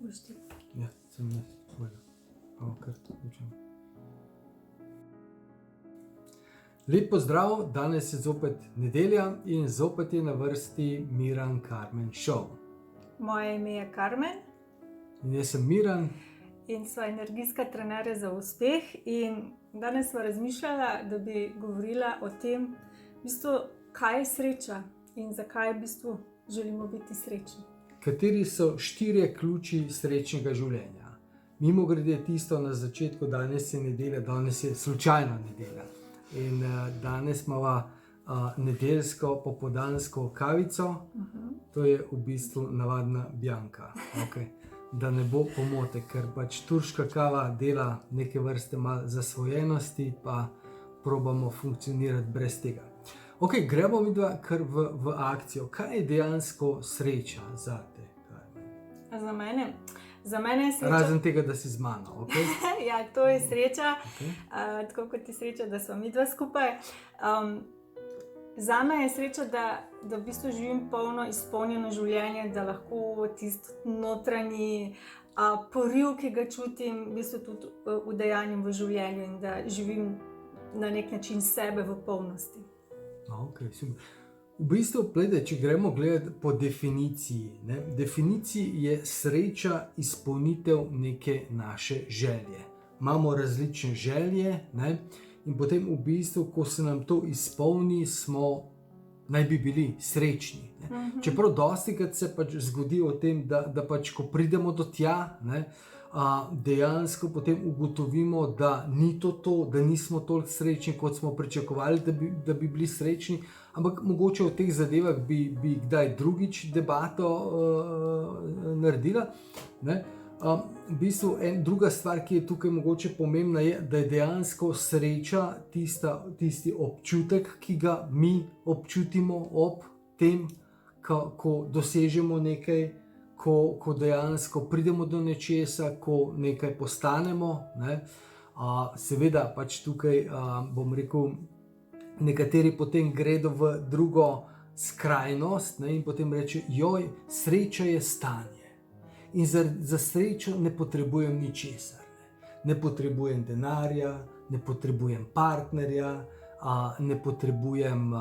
Boš ti. Ja, sem jaz. Kar to počnem. Lep pozdrav, danes je zopet nedelja in zopet je na vrsti Miran Karmen Show. Moje ime je Karmen In jaz sem Miran. in sva energijska trenerja za uspeh. In danes sva razmišljala, da bi govorila o tem, v bistvu, kaj je sreča in zakaj v bistvu želimo biti srečni. Kateri so 4 ključi srečnega življenja? Mimogrede tisto na začetku, danes je nedelja, danes je slučajno nedelja. In danes imamo nedeljsko popoldansko kavico, to je v bistvu navadna bianca. Okay. Da ne bo pomote, ker pač turška kava dela neke vrste malo zasvojenosti, pa probamo funkcionirati brez tega. Ok, gremo mi dva kar v akcijo. Kaj je dejansko sreča za te? Za mene je sreča. Razen tega, da si z mano. Okay? Ja, to je sreča, Okay. tako kot je sreča, da smo mi dva skupaj. Za me je sreča, da v bistvu živim polno izpolnjeno življenje, da lahko tisti notranji poriv, ki ga čutim, v bistvu tudi udejanjim v življenju in da živim na nek način sebe v polnosti. Okay, v bistvu, če gremo gledati po definiciji, definiciji je sreča izpolnitev neke naše želje. Imamo različne želje, in potem v bistvu, ko se nam to izpolni, naj bi bili srečni. Čeprav dostikrat se pač zgodi o tem, da pač ko pridemo do tja, dejansko potem ugotovimo, da ni to, da nismo toliko srečni, kot smo pričakovali, da bi bili srečni, ampak mogoče o teh zadevah bi kdaj drugič debato naredila. V bistvu druga stvar, ki je tukaj mogoče pomembna, je, da je dejansko sreča tisti občutek, ki ga mi občutimo ob tem, ko dosežemo nekaj, ko dejansko pridemo do nečesa, ko nekaj postanemo. Seveda pač tukaj bom rekel, nekateri potem gredo v drugo skrajnost, in potem reče, joj, sreča je stanje. In za srečo ne potrebujem ničesar. Ne potrebujem denarja, ne potrebujem partnerja, ne potrebujem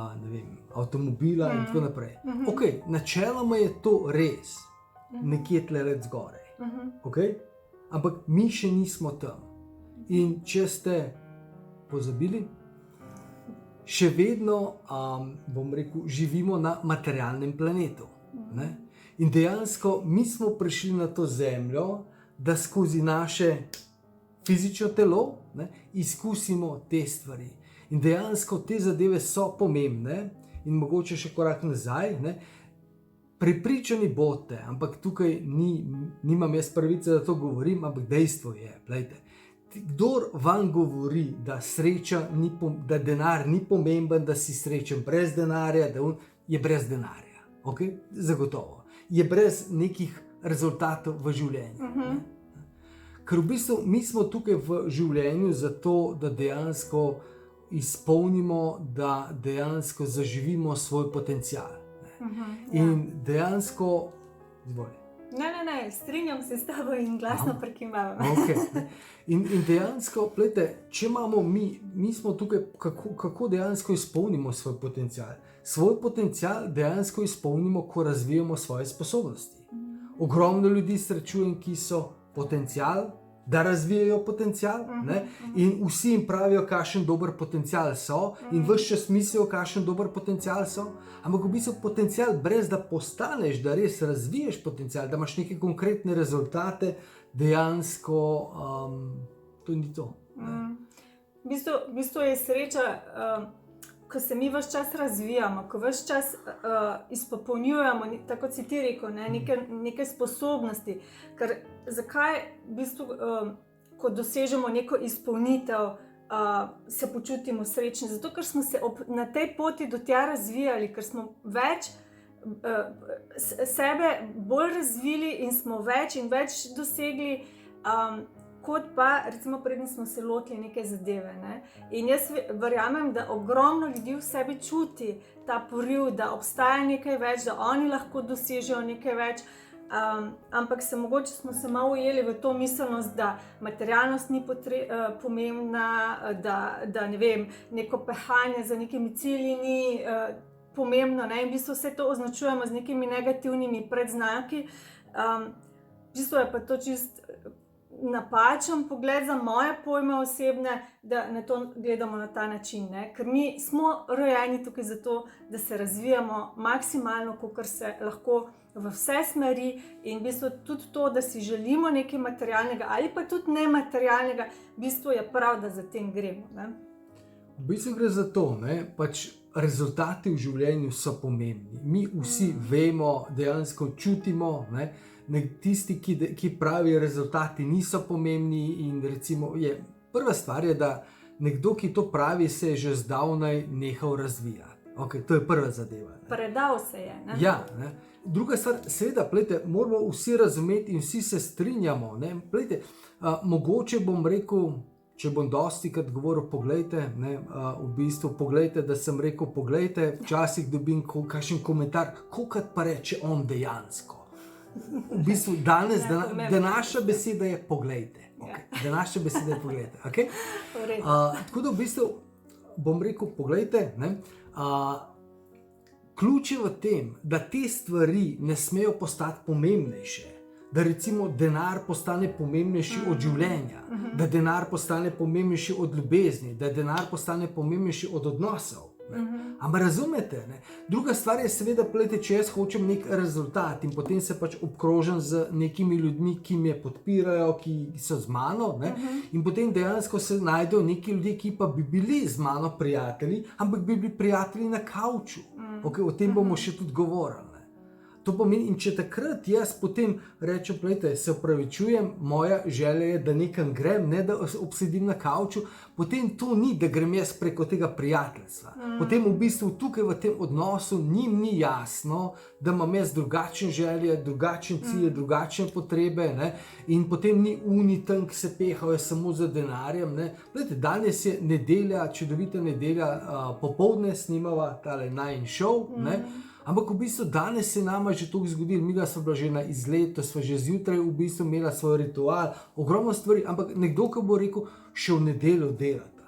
avtomobila in tako naprej. Ok, načeloma je to res, nekje tle zgoraj. Okay? Ampak mi še nismo tam. In če ste pozabili, še vedno, bom rekel, živimo na materialnem planetu. In dejansko mi smo prišli na to zemljo, da skozi naše fizično telo izkusimo te stvari. In dejansko te zadeve so pomembne in mogoče še korak nazaj. Prepričani boste, ampak tukaj nimam jaz pravice, da to govorim, ampak dejstvo je, glejte, kdor vam govori, da sreča da denar ni pomemben, da si srečen brez denarja, je brez denarja. Okay? Zagotovo. Je brez nekih rezultatov v življenju. Ker v bistvu mi smo tukaj v življenju zato, da dejansko izpolnimo, da dejansko zaživimo svoj potencial. In dejansko... Izvoli. Ne, strinjam se s tabo in glasno prekimavam. Okay. In dejansko, če imamo mi smo tukaj, kako dejansko izpolnimo svoj potencial. Svoj potencial dejansko izpolnimo, ko razvijamo svoje sposobnosti. Ogromno ljudi srečujem, ki so potencial, da razvijajo potencial, in vsi jim pravijo, kakšen dober potencial so, in ves čas mislijo, kakšen dober potencial so. Ampak v bistvu potencial, brez da postaneš, da res razviješ potencial, da imaš neke konkretne rezultate, dejansko to ni to. V bistvu je sreča, ko se mi ves čas razvijamo, ko ves čas izpopolnjujemo, tako si ti rekel, neke sposobnosti. Ker zakaj v bistvu, ko dosežemo neko izpolnitev, se počutimo srečni? Zato, ker smo se na tej poti do tja razvijali, ker smo več sebe bolj razvili in smo več in več dosegli, kot pa, recimo, preden smo se lotili neke zadeve. In jaz verjamem, da ogromno ljudi v sebi čuti ta poriv, da obstaja nekaj več, da oni lahko dosežejo nekaj več, ampak mogoče smo se malo ujeli v to miselnost, da materialnost ni pomembna, da ne vem, neko pehanje za nekimi cilji ni pomembno, ne? In v bistvu vse to označujemo z nekimi negativnimi predznaki. V bistvu je pa to čist napačen pogled za moje pojme osebne, da na to gledamo na ta način, ne? Ker mi smo rojeni tukaj zato, da se razvijamo maksimalno, kolikor se lahko v vse smeri, in v bistvu tudi to, da si želimo nekaj materialnega ali pa tudi nematerialnega, v bistvu je prav, da za tem gremo, ne? V bistvu gre za to, ne, pač rezultati v življenju so pomembni. Mi vsi vemo, dejansko čutimo, ne, tisti, ki pravijo, rezultati niso pomembni, in recimo prva stvar je, da nekdo, ki to pravi, se je že zdavnaj nehal razvijati. Okay, to je prva zadeva. Ne. Predal se je. Ne? Ja, ne. Druga stvar, seveda, plejte, moramo vsi razumeti in vsi se strinjamo. Ne. Plejte, mogoče bom rekel, če bom dostikrat govoril, poglejte, ne, v bistvu poglejte, da sem rekel, poglejte, včasih dobim kakšen komentar, kolikrat pa reče on dejansko. V bistvu danes, današnja beseda je poglejte. Okay. Današnja beseda je poglejte. Okay? Tako da v bistvu bom rekel, poglejte, ne, ključ je v tem, da te stvari ne smejo postati pomembnejše. Da recimo denar postane pomembnejši od življenja, da denar postane pomembnejši od ljubezni, da denar postane pomembnejši od odnosov. Ampak razumete? Ne? Druga stvar je seveda, plejte, če jaz hočem nek rezultat in potem se pač obkrožim z nekimi ljudmi, ki me podpirajo, ki so z mano, ne? In potem dejansko se najdejo neki ljudje, ki pa bi bili z mano prijatelji, ampak bi bili prijatelji na kavču. Okay, o tem bomo še tudi govorili. To pomeni, in če takrat jaz potem rečem, plejte, se opravičujem, moja želja je, da nekam grem, ne da obsedim na kavču, potem to ni, da grem jaz preko tega prijateljstva. Potem v bistvu tukaj v tem odnosu njim ni jasno, da imam jaz drugačne želje, drugačne cilje, drugačne potrebe, ne? In potem ni tam, ki se pehajo samo za denarjem. Ne? Plejte, danes je nedelja, čudovita nedelja, popoldne snimava tale Nine Show, ne? Ampak v bistvu danes se nama že to zgodilo, mi da smo bila že na izletu, smo že zjutraj v bistvu imela svoj ritual, ogromno stvari, ampak nekdo, ki bo rekel, še v nedeljo delata.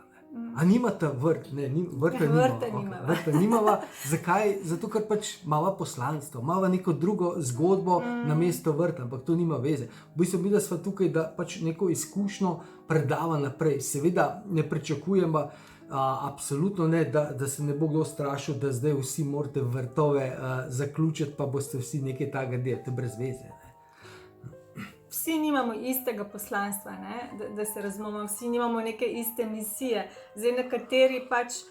A nimata vrt? Ne, vrta nimava. Zakaj? Zato, ker pač imava poslanstvo, imava neko drugo zgodbo na mesto vrta, ampak to nima veze. V bistvu mi da smo tukaj, da pač neko izkušnjo predava naprej. Seveda ne pričakujemo, absolutno ne, da se ne bo kdo strašil, da zdaj vsi morate vrtove zaključiti, pa boste vsi nekaj takega delati, brez veze. Ne? Vsi nimamo istega poslanstva, ne? Da se razumemo, vsi nimamo neke iste misije. Zdaj nekateri pač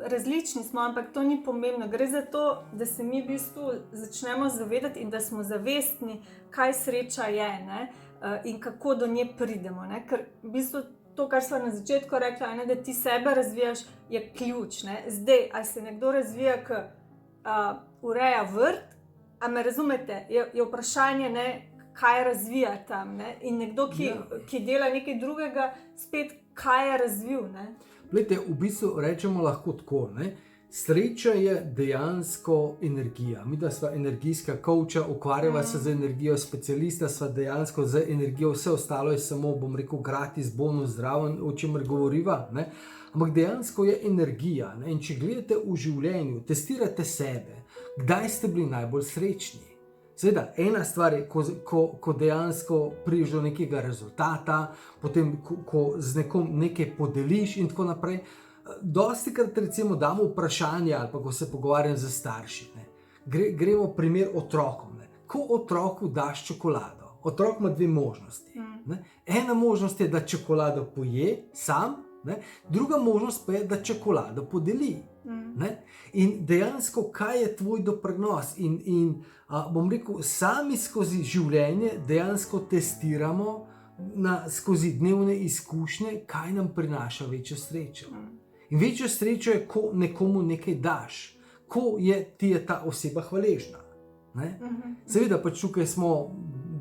različni smo, ampak to ni pomembno. Gre za to, da se mi v bistvu začnemo zavedati in da smo zavestni, kaj sreča je, ne? In kako do nje pridemo. Ne? Ker v bistvu to, kar sem na začetku rekla, ne, da ti sebe razvijaš, je ključ. Ne? Zdaj, ali se nekdo razvija, ki ureja vrt, a me razumete, je vprašanje, ne, kaj razvija tam. Ne? In nekdo, ki dela nekaj drugega, spet kaj je razvil. Ne? Glejte, v bistvu rečemo lahko tako, ne? Sreča je dejansko energija. Mi da sva energijska coacha, ukvarjava se z energijo, specialista sva dejansko z energijo, vse ostalo je samo, bom rekel, gratis, bonus, zraven, o čemer govoriva. Ne? Ampak dejansko je energija. Ne? In če gledate v življenju, testirate sebe, kdaj ste bili najbolj srečni. Seveda, ena stvar je, ko dejansko prideš do nekega rezultata, potem ko z nekom nekaj podeliš in tako naprej. Dostikrat recimo damo vprašanje ali pa ko se pogovarjam z starši. Ne? Gremo primer otrokom. Ne? Ko otroku daš čokolado, otrok ima dve možnosti. Ne? Ena možnost je, da čokolado poje sam, ne? Druga možnost pa je, da čokolado podeli. Ne? In dejansko, kaj je tvoj doprinos? In bom rekel, sami skozi življenje dejansko testiramo skozi dnevne izkušnje, kaj nam prinaša večjo srečo. In večjo srečo je, ko nekomu nekaj daš, ko ti je ta oseba hvaležna. Seveda pač tukaj smo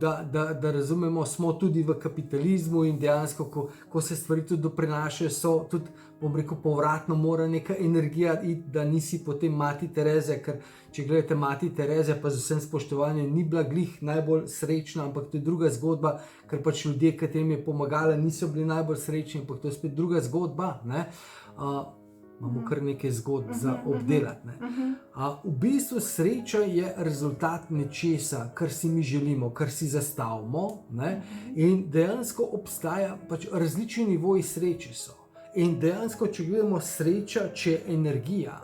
da razumemo, smo tudi v kapitalizmu in dejansko, ko se stvari tudi doprinašajo, so tudi, bom rekel, povratno mora neka energija iti, da nisi potem mati Tereze, ker če gledate mati Tereze, pa z vsem spoštovanjem ni bila glih najbolj srečna, ampak to je druga zgodba, ker pač ljudje, katerim je pomagala, niso bili najbolj srečni, ampak to je spet druga zgodba, ne. Imamo kar nekaj zgodb za obdelati. Ne. V bistvu sreča je rezultat nečesa, kar si mi želimo, kar si zastavimo, ne. In dejansko obstaja pač različni nivoji sreče so. In dejansko, če gledamo sreča, če je energija,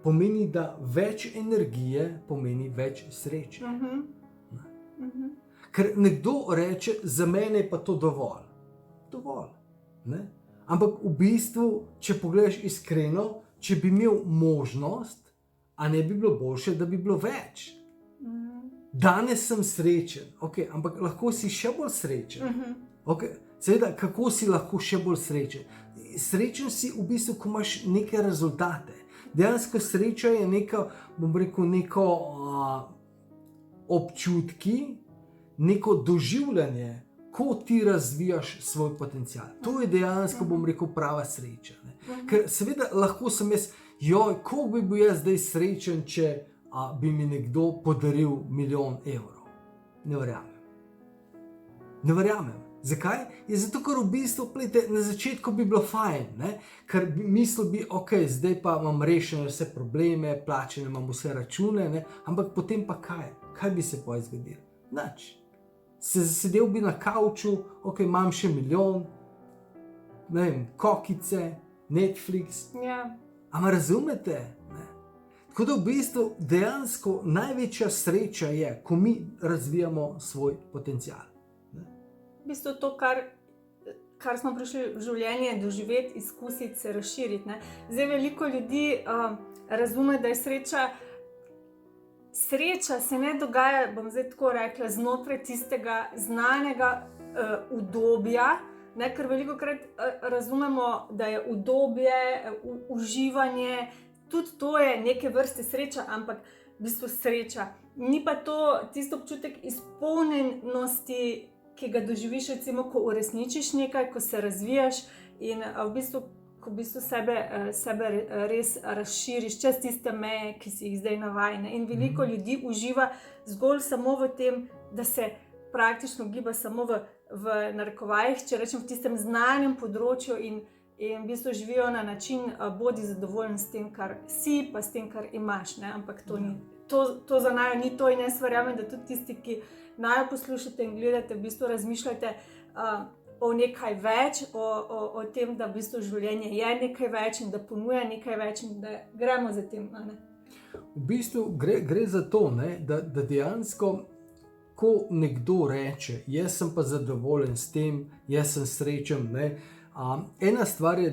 pomeni, da več energije pomeni več sreče. Ker nekdo reče, za mene je pa to dovolj. Dovolj. Ne? Ampak v bistvu, če pogledaš iskreno, če bi imel možnost, a ne bi bilo boljše, da bi bilo več. Danes sem srečen, okay, ampak lahko si še bolj srečen. Okay. Seveda, kako si lahko še bolj srečen? Srečen si v bistvu, ko imaš neke rezultate. Dejansko sreča je neko, bom rekel, neko občutki, neko doživljanje, ko ti razvijaš svoj potencial. To je dejansko, bom rekel, prava sreča. Ne? Ker seveda lahko sem jaz, koliko bi bil jaz zdaj srečen, če bi mi nekdo podaril 1 000 000 evrov. Ne verjamem. Ne verjamem. Zakaj? Je zato, ker v bistvu, plejte, na začetku bi bilo fajn, ne? Ker mislil bi, ok, zdaj pa imam rešene vse probleme, plačene imam vse račune, ne? Ampak potem pa kaj? Kaj bi se pa zgodilo? Nič. Sedel bi na kavču, ok, imam še 1 milijon, ne vem, kokice, Netflix. Ampak razumete? Ne? Tako da v bistvu dejansko največja sreča je, ko mi razvijamo svoj potencial. V bistvu to, kar smo prišli v življenje doživeti, izkusiti, se razširiti. Ne? Zdaj veliko ljudi razume, da je sreča se ne dogaja, bom zdaj tako rekla, znotraj tistega znanega udobja, ne? Ker velikokrat razumemo, da je udobje, uživanje, tudi to je neke vrste sreča, ampak v bistvu sreča. Ni pa to tisto občutek izpolnjenosti, ki ga doživiš, recimo, ko uresničiš nekaj, ko se razvijaš in ko sebe res razširiš čez tiste meje, ki si jih zdaj navajene. In veliko ljudi uživa zgolj samo v tem, da se praktično giba samo v narekovajih, če rečem, v tistem znanem področju in v bistvu živijo na način, bodi zadovoljen s tem, kar si, pa s tem, kar imaš. Ne? Ampak to za naju ni to in jaz verjamem, da tudi tisti, ki naj poslušate in gledate, v bistvu razmišljate o nekaj več, o tem, da v bistvu življenje je nekaj več in da ponuja nekaj več in da gremo za tem. Ne? V bistvu gre za to, ne, da dejansko, ko nekdo reče, jaz sem pa zadovoljen s tem, jaz sem srečen, ne, ena stvar je,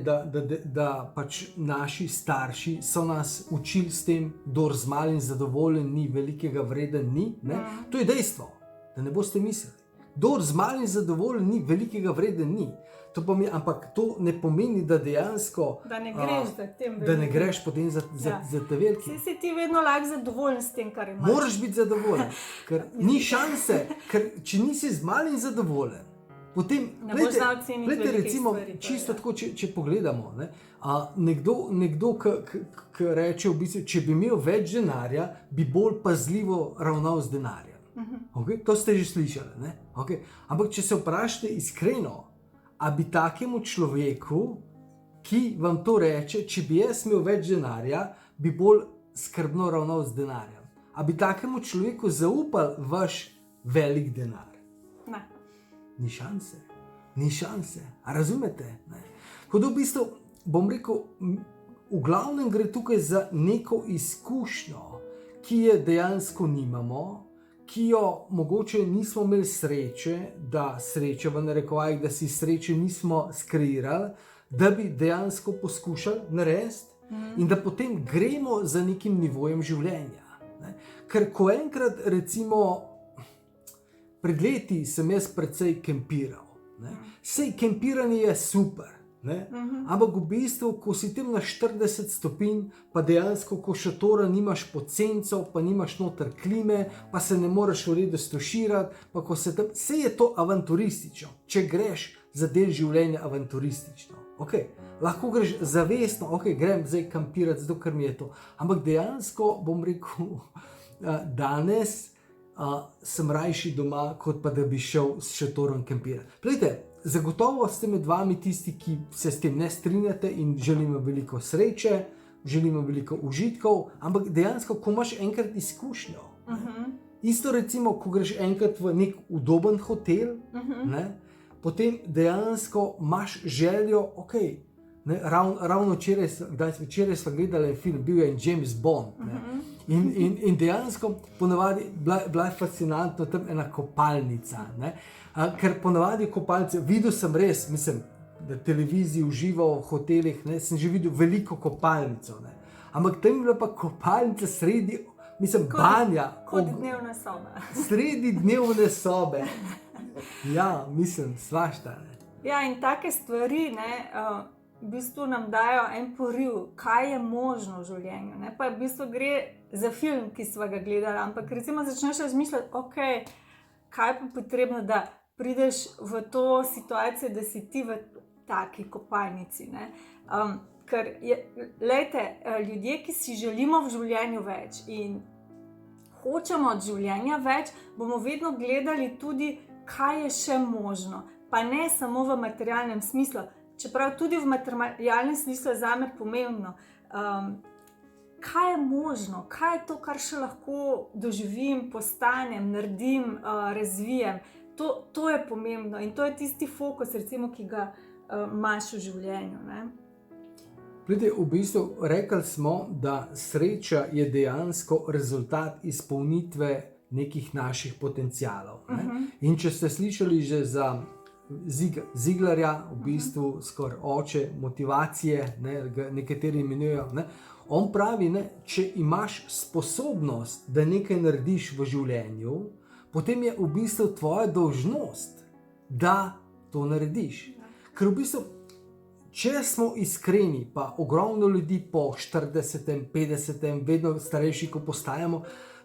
da pač naši starši so nas učili s tem, kdor z malim zadovoljen ni, velikega vreden ni. Ne? To je dejstvo, da ne boste mislili. Kdor z malim zadovoljen ni, velikega vreden ni. Ampak to ne pomeni, da dejansko da ne greš za tem velikim. Da ne greš potem za te velike. Si ti vedno lahko zadovoljen s tem, kar imaš. Moraš biti zadovoljen, ker ni šanse, ker če nisi z malim zadovoljen, potem, glejte, recimo, stvari, čisto tako, če pogledamo, ne, nekdo, ki reče v bistvu, če bi imel več denarja, bi bolj pazljivo ravnal z denarjem. Okay? To ste že slišali. Ne? Okay? Ampak če se vprašate iskreno, a bi takemu človeku, ki vam to reče, če bi jaz imel več denarja, bi bolj skrbno ravnal z denarjem. A bi takemu človeku zaupal vaš velik denar? Ne. Ni šanse. Ni šanse. A razumete? Ne? Tako da v bistvu, bom rekel, v glavnem gre tukaj za neko izkušnjo, ki je dejansko nimamo, ki jo mogoče nismo imeli sreče, da sreče v narekovajih, da si sreče nismo skreirali, da bi dejansko poskušali narediti in da potem gremo za nekim nivojem življenja. Ne? Ker ko enkrat, recimo, pred leti sem jaz precej kempiral. Sej kempiranje je super, Ne? Ampak v bistvu, ko si tam na 40 stopinj, pa dejansko, ko šotora nimaš pod senco, pa nimaš noter klime, pa se ne moreš v redu stoširati, pa ko se tam, vse je to avanturistično, če greš za del življenja avanturistično. Okay. Lahko greš zavestno, grem zdaj kampirati, zato ker mi je to. Ampak dejansko, bom rekel, danes sem rajši doma, kot pa da bi šel s šotorom kampirati. Glejte, zagotovo ste med vami tisti, ki se s tem ne strinjate in želimo veliko sreče, želimo veliko užitkov, ampak dejansko, ko imaš enkrat izkušnjo, isto recimo, ko greš enkrat v nek udoben hotel, potem dejansko imaš željo, ravno včeraj smo gledali film, bil je James Bond, in dejansko ponavadi bila je fascinantno tam ena kopalnica, ker ponavadi kopalnice, videl sem res, mislim, na televiziji užival v hotelih, sem že videl veliko kopalnico, ampak tam je bila pa kopalnica sredi, mislim, banja. Kot dnevna soba. Sredi dnevne sobe. Ja, mislim, svašta. Ja, in take stvari, v bistvu nam dajo en poriv, kaj je možno v življenju. Pa v bistvu gre za film, ki smo ga gledali, ampak recimo začneš razmišljati, kaj pa potrebno, da prideš v to situacijo, da si ti v taki kopalnici. Ker, lejte, ljudje, ki si želimo v življenju več in hočemo od življenja več, bomo vedno gledali tudi, kaj je še možno. Pa ne samo v materialnem smislu, čeprav tudi v materialnem smislu je zame pomembno. Kaj je možno, kaj je to, kar še lahko doživim, postanem, naredim, razvijem. To je pomembno in to je tisti fokus, recimo, ki ga imaš v življenju. Glede, v bistvu rekli smo, da sreča je dejansko rezultat izpolnitve nekih naših potencialov. In če ste slišali že za Ziglarja, v bistvu skoraj oče motivacije, nekateri imenujejo, on pravi, če imaš sposobnost, da nekaj narediš v življenju, potem je v bistvu tvoja dolžnost, da to narediš. Ker v bistvu, če smo iskreni, pa ogromno ljudi po 40, 50, vedno starejši, ko postajamo,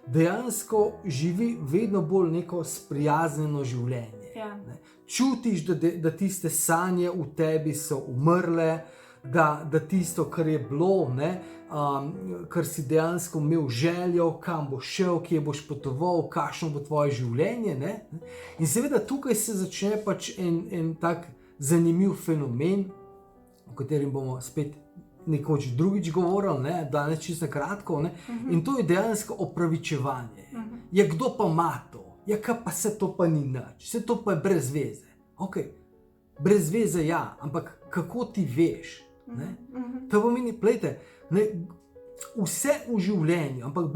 dejansko živi vedno bolj neko sprijaznjeno življenje. Ja. Čutiš, da tiste sanje v tebi so umrle, da tisto, kar je bilo, kar si dejansko imel željo, kam boš šel, kje boš potoval, kakšno bo tvoje življenje. In seveda tukaj se začne pač en tak zanimiv fenomen, o katerem bomo spet nekoč drugič govorili, danes čisto kratko, in to je dejansko opravičevanje. Ja, kdo pa ima to? Ja, kaj pa se to pa ni nič, vse to pa je brez veze. Brez veze ja, ampak kako ti veš? To pomeni, plejte, vse v življenju, ampak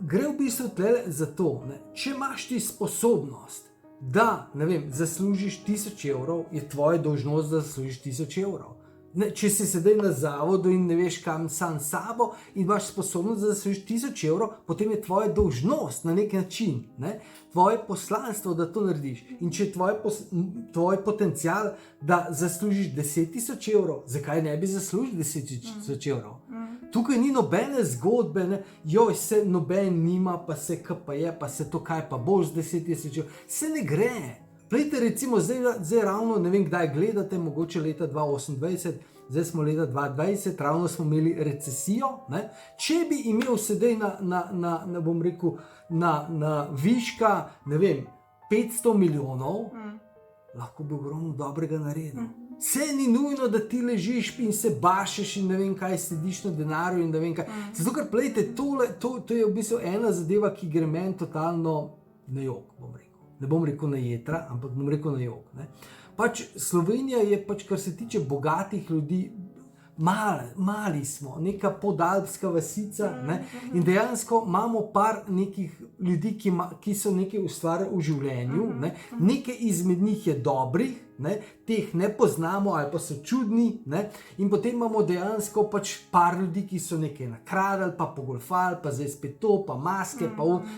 gre v bistvu tle za to, če imaš ti sposobnost, da, zaslužiš 1000 evrov, je tvoja dolžnost, da zaslužiš 1000 evrov. Če si sedaj na zavodu in ne veš, kam sam sabo in imaš sposobnost, da zaslužiš 1000 evrov, potem je tvoja dolžnost na nek način, tvoje poslanstvo, da to narediš. In če je tvoj potencial, da zaslužiš 10 000 evrov, zakaj ne bi zaslužil 10 000 evrov? Tukaj ni nobene zgodbe, se noben nima, pa se kaj pa je, pa se to kaj pa boš z 10 000 evrov. Se ne gre. Plejte, recimo, zdaj ravno, ne vem kdaj gledate, mogoče leta 2028, zdaj smo leta 2020, ravno smo imeli recesijo. Če bi imel sedaj bom rekel, na viška, 500 milijonov, lahko bi ogromno dobrega naredil. Vse ni nujno, da ti ležiš in se bašeš in ne vem kaj, sediš na denarju in ne vem kaj. Zato, ker plejte, to je v bistvu ena zadeva, ki gre meni totalno na jok, bom rekel. Ne bom rekel na jetra, ampak bom rekel na jok. Pač Slovenija je, kar se tiče bogatih ljudi, mali smo, neka podalpska vasica, in dejansko imamo par nekih ljudi, ki so nekaj ustvarjali v življenju, nekaj izmed njih je dobrih, teh ne poznamo ali pa so čudni, in potem imamo dejansko pač par ljudi, ki so nekaj nakradali, pa pogolfali, pa zdaj spet to, pa maske,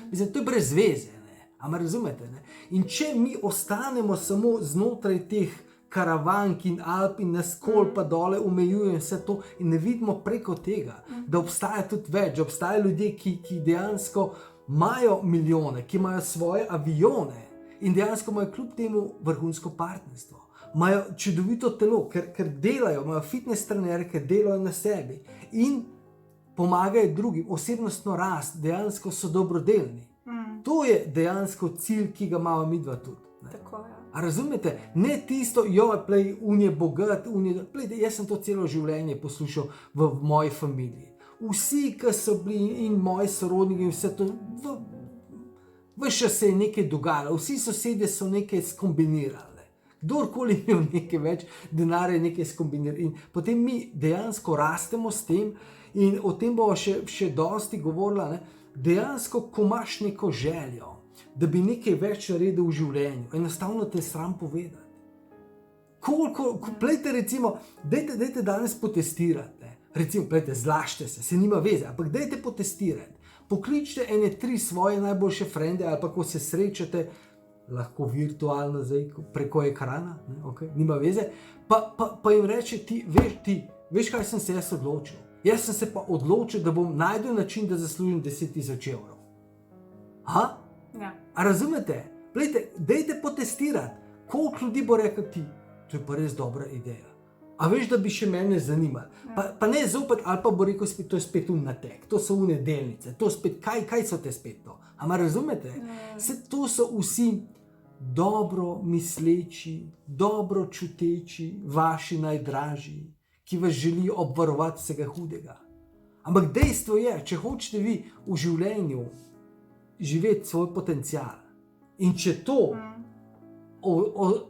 mislim, to je brez veze. Ampak razumete? In če mi ostanemo samo znotraj teh karavank in Alp in nas kol pa dole omejujejo in vse to, in ne vidimo preko tega, da obstaja tudi več, da obstajajo ljudje, ki dejansko imajo milijone, ki imajo svoje avione in dejansko imajo kljub temu vrhunsko partnerstvo. Imajo čudovito telo, ker delajo, imajo fitness trenere, ker delajo na sebi in pomagajo drugim, osebnostno rast, dejansko so dobrodelni. To je dejansko cilj, ki ga imamo midva tudi. Tako, ja. A razumete? Ne tisto, un je bogat, jaz sem to celo življenje poslušal v moji familiji. Vsi, ki so bili in moji sorodniki in vse to, vse se je nekaj dogajalo, vsi sosedje so nekaj skombinirali. Kdorkoli imel nekaj več denarja, nekaj skombinirali. In potem mi dejansko rastemo s tem in o tem bomo še dosti govorila, ne? Dejansko, ko imaš neko željo, da bi nekaj več naredil v življenju, enostavno te sram povedati. Plejte recimo, dajte danes potestirati, recimo, plejte, zlašte se nima veze, ampak dajte potestirati. Pokličite ene 3 svoje najboljše frende ali pa ko se srečate, lahko virtualno zdaj preko ekrana, ne? Okay, nima veze, pa jim reče, ti veš, kaj sem se jaz odločil. Jaz sem se pa odločil, da bom najdel način, da zaslužim 10,000 evrov. Ja. A razumete? Plejte, dajte potestirati, koliko ljudi bo rekel ti, to je pa res dobra ideja. A veš, da bi še mene zanimalo. Pa ne zopet, ali pa bo rekel, to je spet natek, to so delnice, to spet, kaj so te spet to? Ama razumete? To so vsi dobro misleči, dobro čuteči, vaši najdražji, ki vas želijo obvarovati vsega hudega. Ampak dejstvo je, če hočete vi v življenju živeti svoj potencial in če to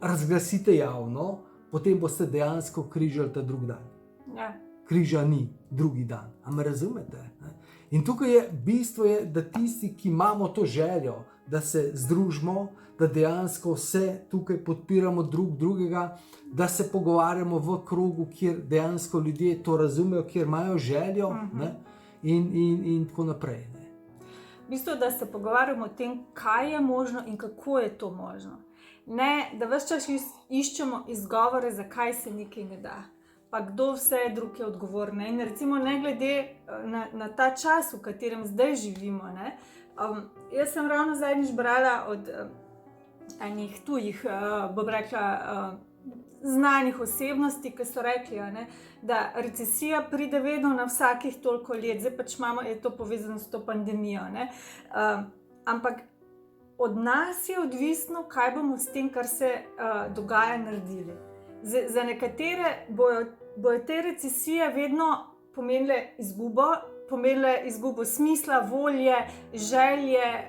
razglasite javno, potem boste dejansko križali ta drugi dan. Ja. Križa ni drugi dan. A me razumete? In tukaj je bistvo, da tisti, ki imamo to željo, da se združimo, da dejansko vse tukaj podpiramo drugega, da se pogovarjamo v krogu, kjer dejansko ljudje to razumejo, kjer imajo željo, ne? In tako naprej. Ne? V bistvu, da se pogovarjamo o tem, kaj je možno in kako je to možno. Ne, da ves čas iščemo izgovore, zakaj se nekaj ne da. Pa kdo vse drug je odgovoren. In recimo ne glede na ta čas, v katerem zdaj živimo. Ne? Jaz sem ravno zadnjič brala od enih tujih, bom rekla, znanih osebnosti, ki so rekli, ne, da recesija pride vedno na vsakih toliko let. Zdaj pač je to povezano s to pandemijo. Ne? Ampak od nas je odvisno, kaj bomo s tem, kar se dogaja, naredili. Za nekatere bojo te recesije vedno pomenile izgubo smisla, volje, želje,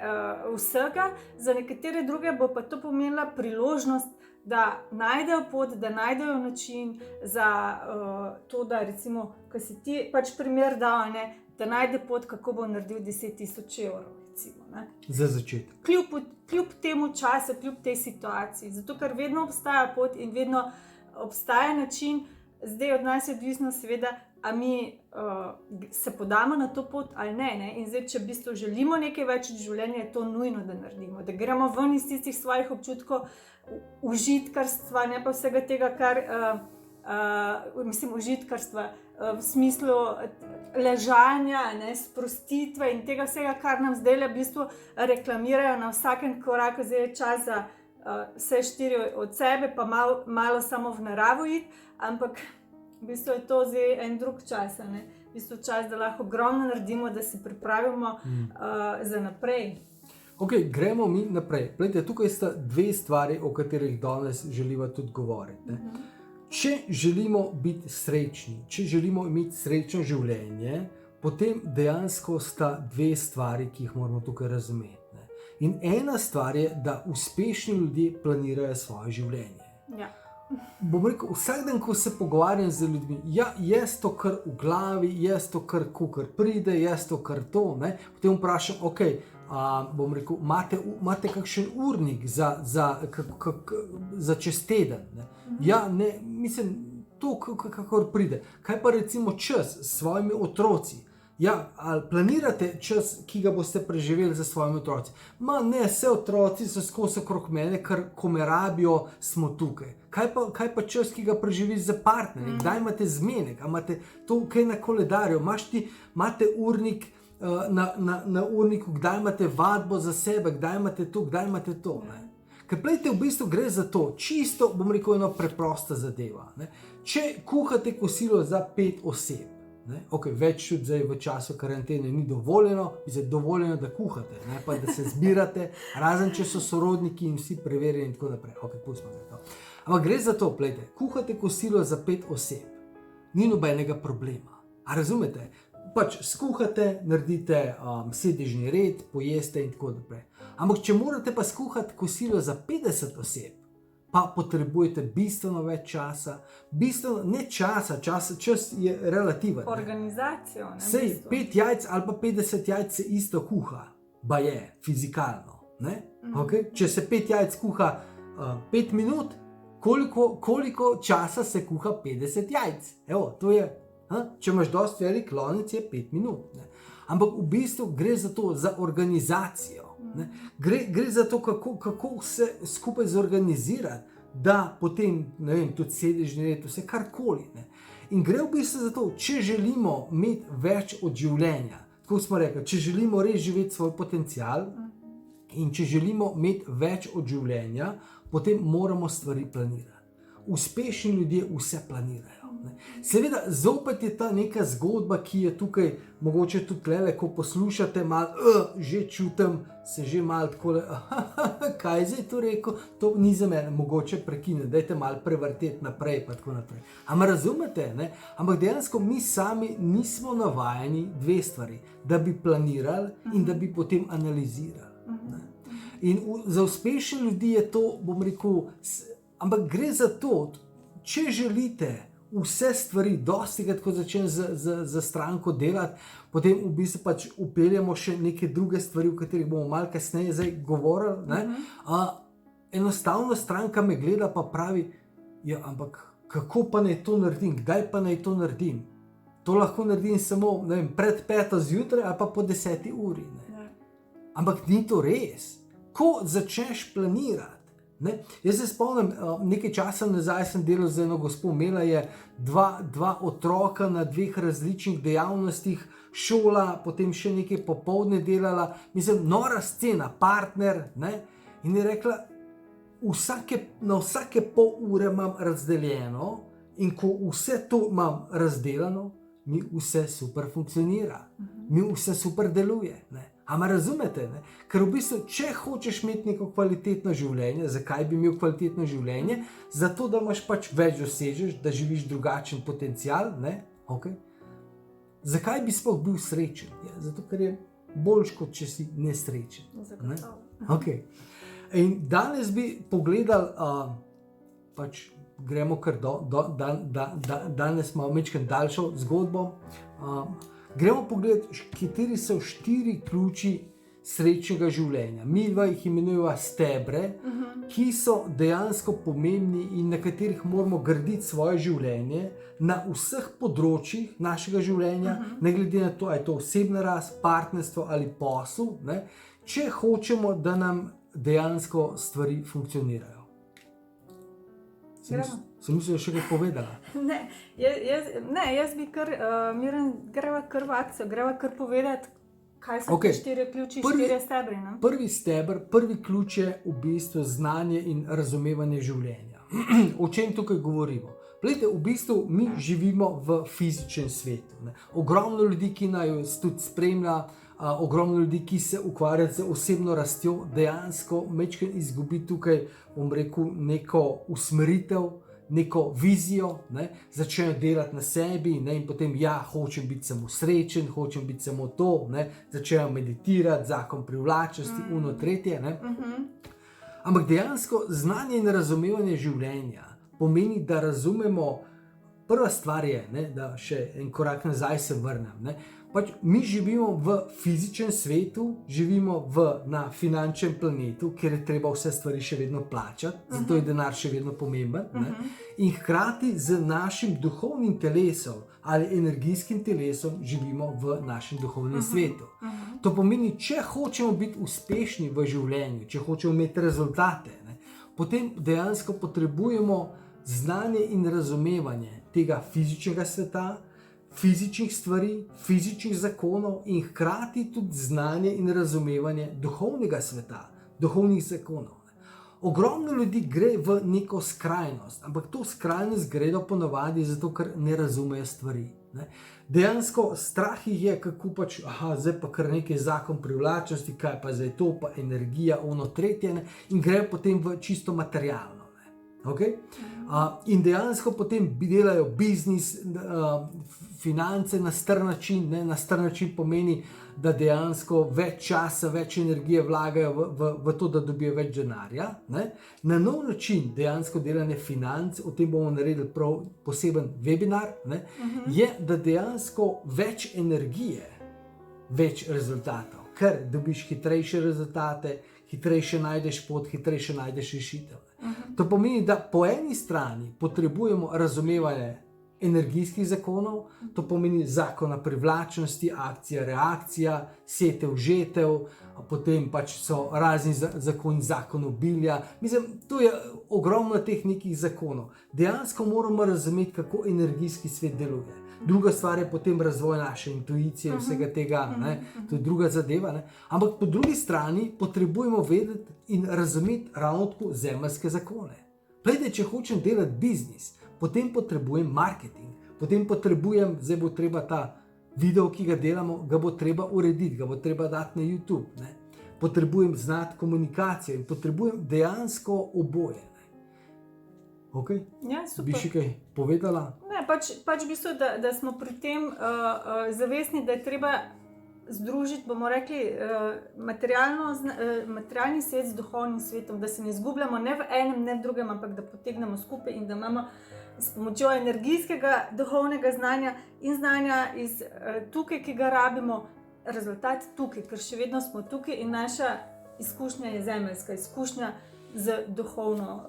vsega. Za nekatere druge bo pa to pomenila priložnost, da najdejo pot, da najdejo način za to, da recimo, ko si ti pač primer dal, ne, da najde pot, kako bo naredil 10,000 evrov. Recimo, ne. Za začetek. Kljub temu času, kljub tej situaciji. Zato, ker vedno obstaja pot in vedno obstaja način, zdaj od nas je odvisno seveda, a mi se podamo na to pot ali ne. In zdaj, če v bistvu želimo nekaj več od življenja, je to nujno, da naredimo. Da gremo ven iz tistih svojih občutkov užitkarstva, ne pa vsega tega, kar, užitkarstva v smislu ležanja, ne, sprostitve in tega vsega, kar nam zdaj v bistvu reklamirajo na vsakem koraku. Zdaj je čas za vse 4 od sebe, pa malo samo v naravo iti, ampak v bistvu je to zdaj en drug čas, ne? V bistvu čas, da lahko ogromno naredimo, da se pripravimo za naprej. Ok, gremo mi naprej. Plejte, tukaj sta 2 stvari, o katerih danes želiva tudi govoriti. Ne? Če želimo biti srečni, če želimo imeti srečno življenje, potem dejansko sta 2 stvari, ki jih moramo tukaj razumeti. Ne? In ena stvar je, da uspešni ljudje planirajo svoje življenje. Ja. Bom rekel, vsak dan, ko se pogovarjam z ljudmi, jaz to kar v glavi, jaz to kar pride, jaz to kar to, ne? Potem vprašam, ok, bom rekel, imate kakšen urnik za čez teden? Ne? Ja, ne, mislim, to kakor pride. Kaj pa recimo čas s svojimi otroci? Ja, ali planirate čas, ki ga boste preživeli za svojimi otroci? Ne, vse otroci so skozi okrog mene, ker ko me rabijo, smo tukaj. Kaj pa čas, ki ga preživiš za partnerje? Kdaj imate zmenek? Imate to kaj na koledarju? Imate urnik na urniku, kdaj imate vadbo za sebe, kdaj imate to. Ne? Ker plejte, v bistvu gre za to, čisto, bom rekel, eno preprosta zadeva. Ne? Če kuhate kosilo za 5 oseb, okay, več tudi zdaj v času karantene ni dovoljeno, dovoljeno, da kuhate, ne pa da se zbirate, razen če so sorodniki in vsi preverjeni in tako naprej. Okay, pustimo to. Ampak gre za to, plejte, kuhate kosilo za 5 oseb, ni nobenega problema. A razumete? Pač skuhate, naredite sedežni red, pojeste in tako naprej. Ampak če morate pa skuhati kosilo za 50 oseb, pa potrebujete bistveno več časa, čas je relativen. Organizacijo. Sej 5 jajc ali pa 50 jajc se isto kuha, je fizikalno. Okay? Če se 5 jajc kuha 5 minut, koliko časa se kuha 50 jajc? Evo, to je, če imaš dosti velik lonec, je 5 minut. Ne? Ampak v bistvu gre za to, za organizacijo. Gre za to, kako se skupaj zorganizirati, da potem, ne vem, tudi sedežni red, vse karkoli. In gre v bistvu za to, če želimo imeti več od življenja, tako smo rekli, če želimo res živeti svoj potencial in če želimo imeti več od življenja, potem moramo stvari planirati. Uspešni ljudje vse planirajo. Seveda, zopet je ta neka zgodba, ki je tukaj, mogoče tudi tlele, ko poslušate, že čutim, se že malo takole, kaj zdaj to rekel, to ni za mene, mogoče prekine, dajte malo prevrteti naprej, pa tako naprej. Ampak razumete, ne? Ampak dejansko mi sami nismo navajeni dve stvari, da bi planirali in da bi potem analizirali. Ne? In za uspešne ljudi je to, bom rekel, ampak gre za to, če želite vse stvari, dosti krat, ko začnem za stranko delati, potem v bistvu pač upeljamo še neke druge stvari, o katerih bomo malo kasneje zdaj govorili. Enostavno stranka me gleda pa pravi, ja, ampak kako pa naj to naredim, kdaj pa naj to naredim? To lahko naredim samo, ne vem, pred 5 zjutraj ali pa po 10 uri. Ne? Ampak ni to res. Ko začneš planirati, ne? Jaz se spomnim, nekaj časa nazaj sem delal z eno gospo, imela je dva otroka na 2 različnih dejavnostih, šola, potem še nekaj popoldne delala, mislim, nora scena, partner, ne? In je rekla, na vsake pol ure imam razdeljeno in ko vse to imam razdeljeno, mi vse super funkcionira, mi vse super deluje, ne? Ampak razumete, ne? Ker v bistvu, če hočeš imeti neko kvalitetno življenje, zakaj bi imel kvalitetno življenje? Zato, da imaš pač več dosežeš, da živiš drugačen potencial, ne? Okay. Zakaj bi sploh bil srečen? Ja, zato, ker je boljš, kot če si nesrečen. Ne? Okay. In danes bi pogledali, pač gremo kar danes malo mečkam daljšo zgodbo. Gremo pogledati, kateri so 4 ključi srečnega življenja. Mi jih imenujemo stebre, ki so dejansko pomembni in na katerih moramo graditi svoje življenje na vseh področjih našega življenja, ne glede na to, ali je to osebna rast, partnerstvo ali posel, ne, če hočemo, da nam dejansko stvari funkcionirajo. Sem mislil, da še kaj povedala. Jaz bi kar, Miran, greva kar v akcijo, greva kar povedati, kaj so te 4 ključi, 4 stebri. Ne? Prvi steber, prvi ključ je v bistvu znanje in razumevanje življenja. O čem tukaj govorimo? Glejte, v bistvu mi živimo v fizičnem svetu. Ne? Ogromno ljudi, ki nas tudi spremlja, ogromno ljudi, ki se ukvarjajo z osebno rastjo, dejansko mečken izgubi tukaj, bom rekel, neko usmeritev, neko vizijo, ne? Začnejo delati na sebi, ne? In potem, hočem biti samo srečen, hočem biti samo to, ne? Začnejo meditirati, zakon privlačnosti, tretje. Ne? Ampak dejansko znanje in razumevanje življenja pomeni, da razumemo, prva stvar je, ne? Da še en korak nazaj se vrnem. Ne? Pač mi živimo v fizičnem svetu, živimo na finančnem planetu, kjer je treba vse stvari še vedno plačati, zato je denar še vedno pomemben. In hkrati z našim duhovnim telesom ali energijskim telesom živimo v našem duhovnem svetu. To pomeni, če hočemo biti uspešni v življenju, če hočemo imeti rezultate, potem dejansko potrebujemo znanje in razumevanje tega fizičnega sveta, fizičnih stvari, fizičnih zakonov in hkrati tudi znanje in razumevanje duhovnega sveta, duhovnih zakonov. Ogromno ljudi gre v neko skrajnost, ampak to skrajnost gredo ponovadi zato, ker ne razumejo stvari. Dejansko strah jih je, kako pač, zdaj pa kar nekaj zakon privlačnosti, kaj pa zdaj to, pa energija, ono tretje, in grejo potem v čisto materialno. Okay? In dejansko potem delajo biznis, finance na star način. Na star način pomeni, da dejansko več časa, več energije vlagajo v to, da dobijo več denarja. Na nov način dejansko delanje financ, o tem bomo naredili prav poseben webinar, je, da dejansko več energije, več rezultatov, ker dobiš hitrejše rezultate, hitrejše najdeš pot, hitrejše najdeš rešitev. To pomeni, da po eni strani potrebujemo razumevanje energijskih zakonov, to pomeni zakona privlačnosti, akcija, reakcija, setev, žetev, potem pač so razni zakoni, zakon obilja. Mislim, to je ogromno teh nekih zakonov. Dejansko moramo razumeti, kako energijski svet deluje. Druga stvar je potem razvoj naše intuicije, vsega tega, to je druga zadeva. Ampak po drugi strani potrebujemo vedeti in razumeti ravno tako zemeljske zakone. Glede, če hočem delati biznis, potem potrebujem marketing, potem potrebujem, zdaj bo treba ta video, ki ga delamo, ga bo treba urediti, ga bo treba dati na YouTube. Potrebujem znati komunikacijo in potrebujem dejansko oboje. Okay? Ja, super. Bi še kaj povedala? Ne, pač v bistvu, da smo pri tem zavestni, da je treba združiti, bomo rekli, materialni svet z duhovnim svetom, da se ne izgubljamo ne v enem, ne v drugem, ampak da potegnemo skupaj in da imamo s pomočjo energijskega duhovnega znanja in znanja iz tukaj, ki ga rabimo, rezultat tukaj, ker še vedno smo tukaj in naša izkušnja je zemeljska, izkušnja z duhovno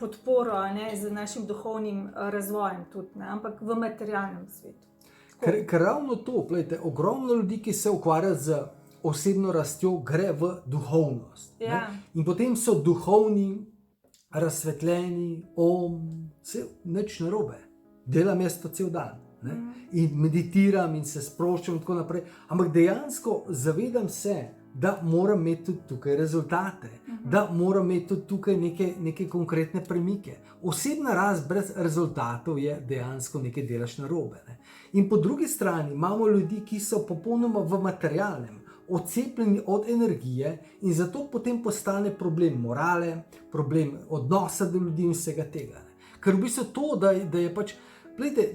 podporo, z našim duhovnim razvojem tudi, ampak v materialnem svetu. Ker ravno to, gledajte, ogromno ljudi, ki se ukvarja z osebno rastjo, gre v duhovnost. Ja. In potem so duhovni, razsvetljeni, nič narobe. Delam jaz to cel dan. In meditiram in se sproščam in tako naprej. Ampak dejansko zavedam se, da moram imeti tudi tukaj rezultate, da moram imeti tudi tukaj neke konkretne premike. Osebna rast brez rezultatov je dejansko nekaj delaš narobe. In po drugi strani imamo ljudi, ki so popolnoma v materialnem, odcepljeni od energije in zato potem postane problem morale, problem odnosa do ljudi in vsega tega. Ker v bistvu to, da je pač, gledajte,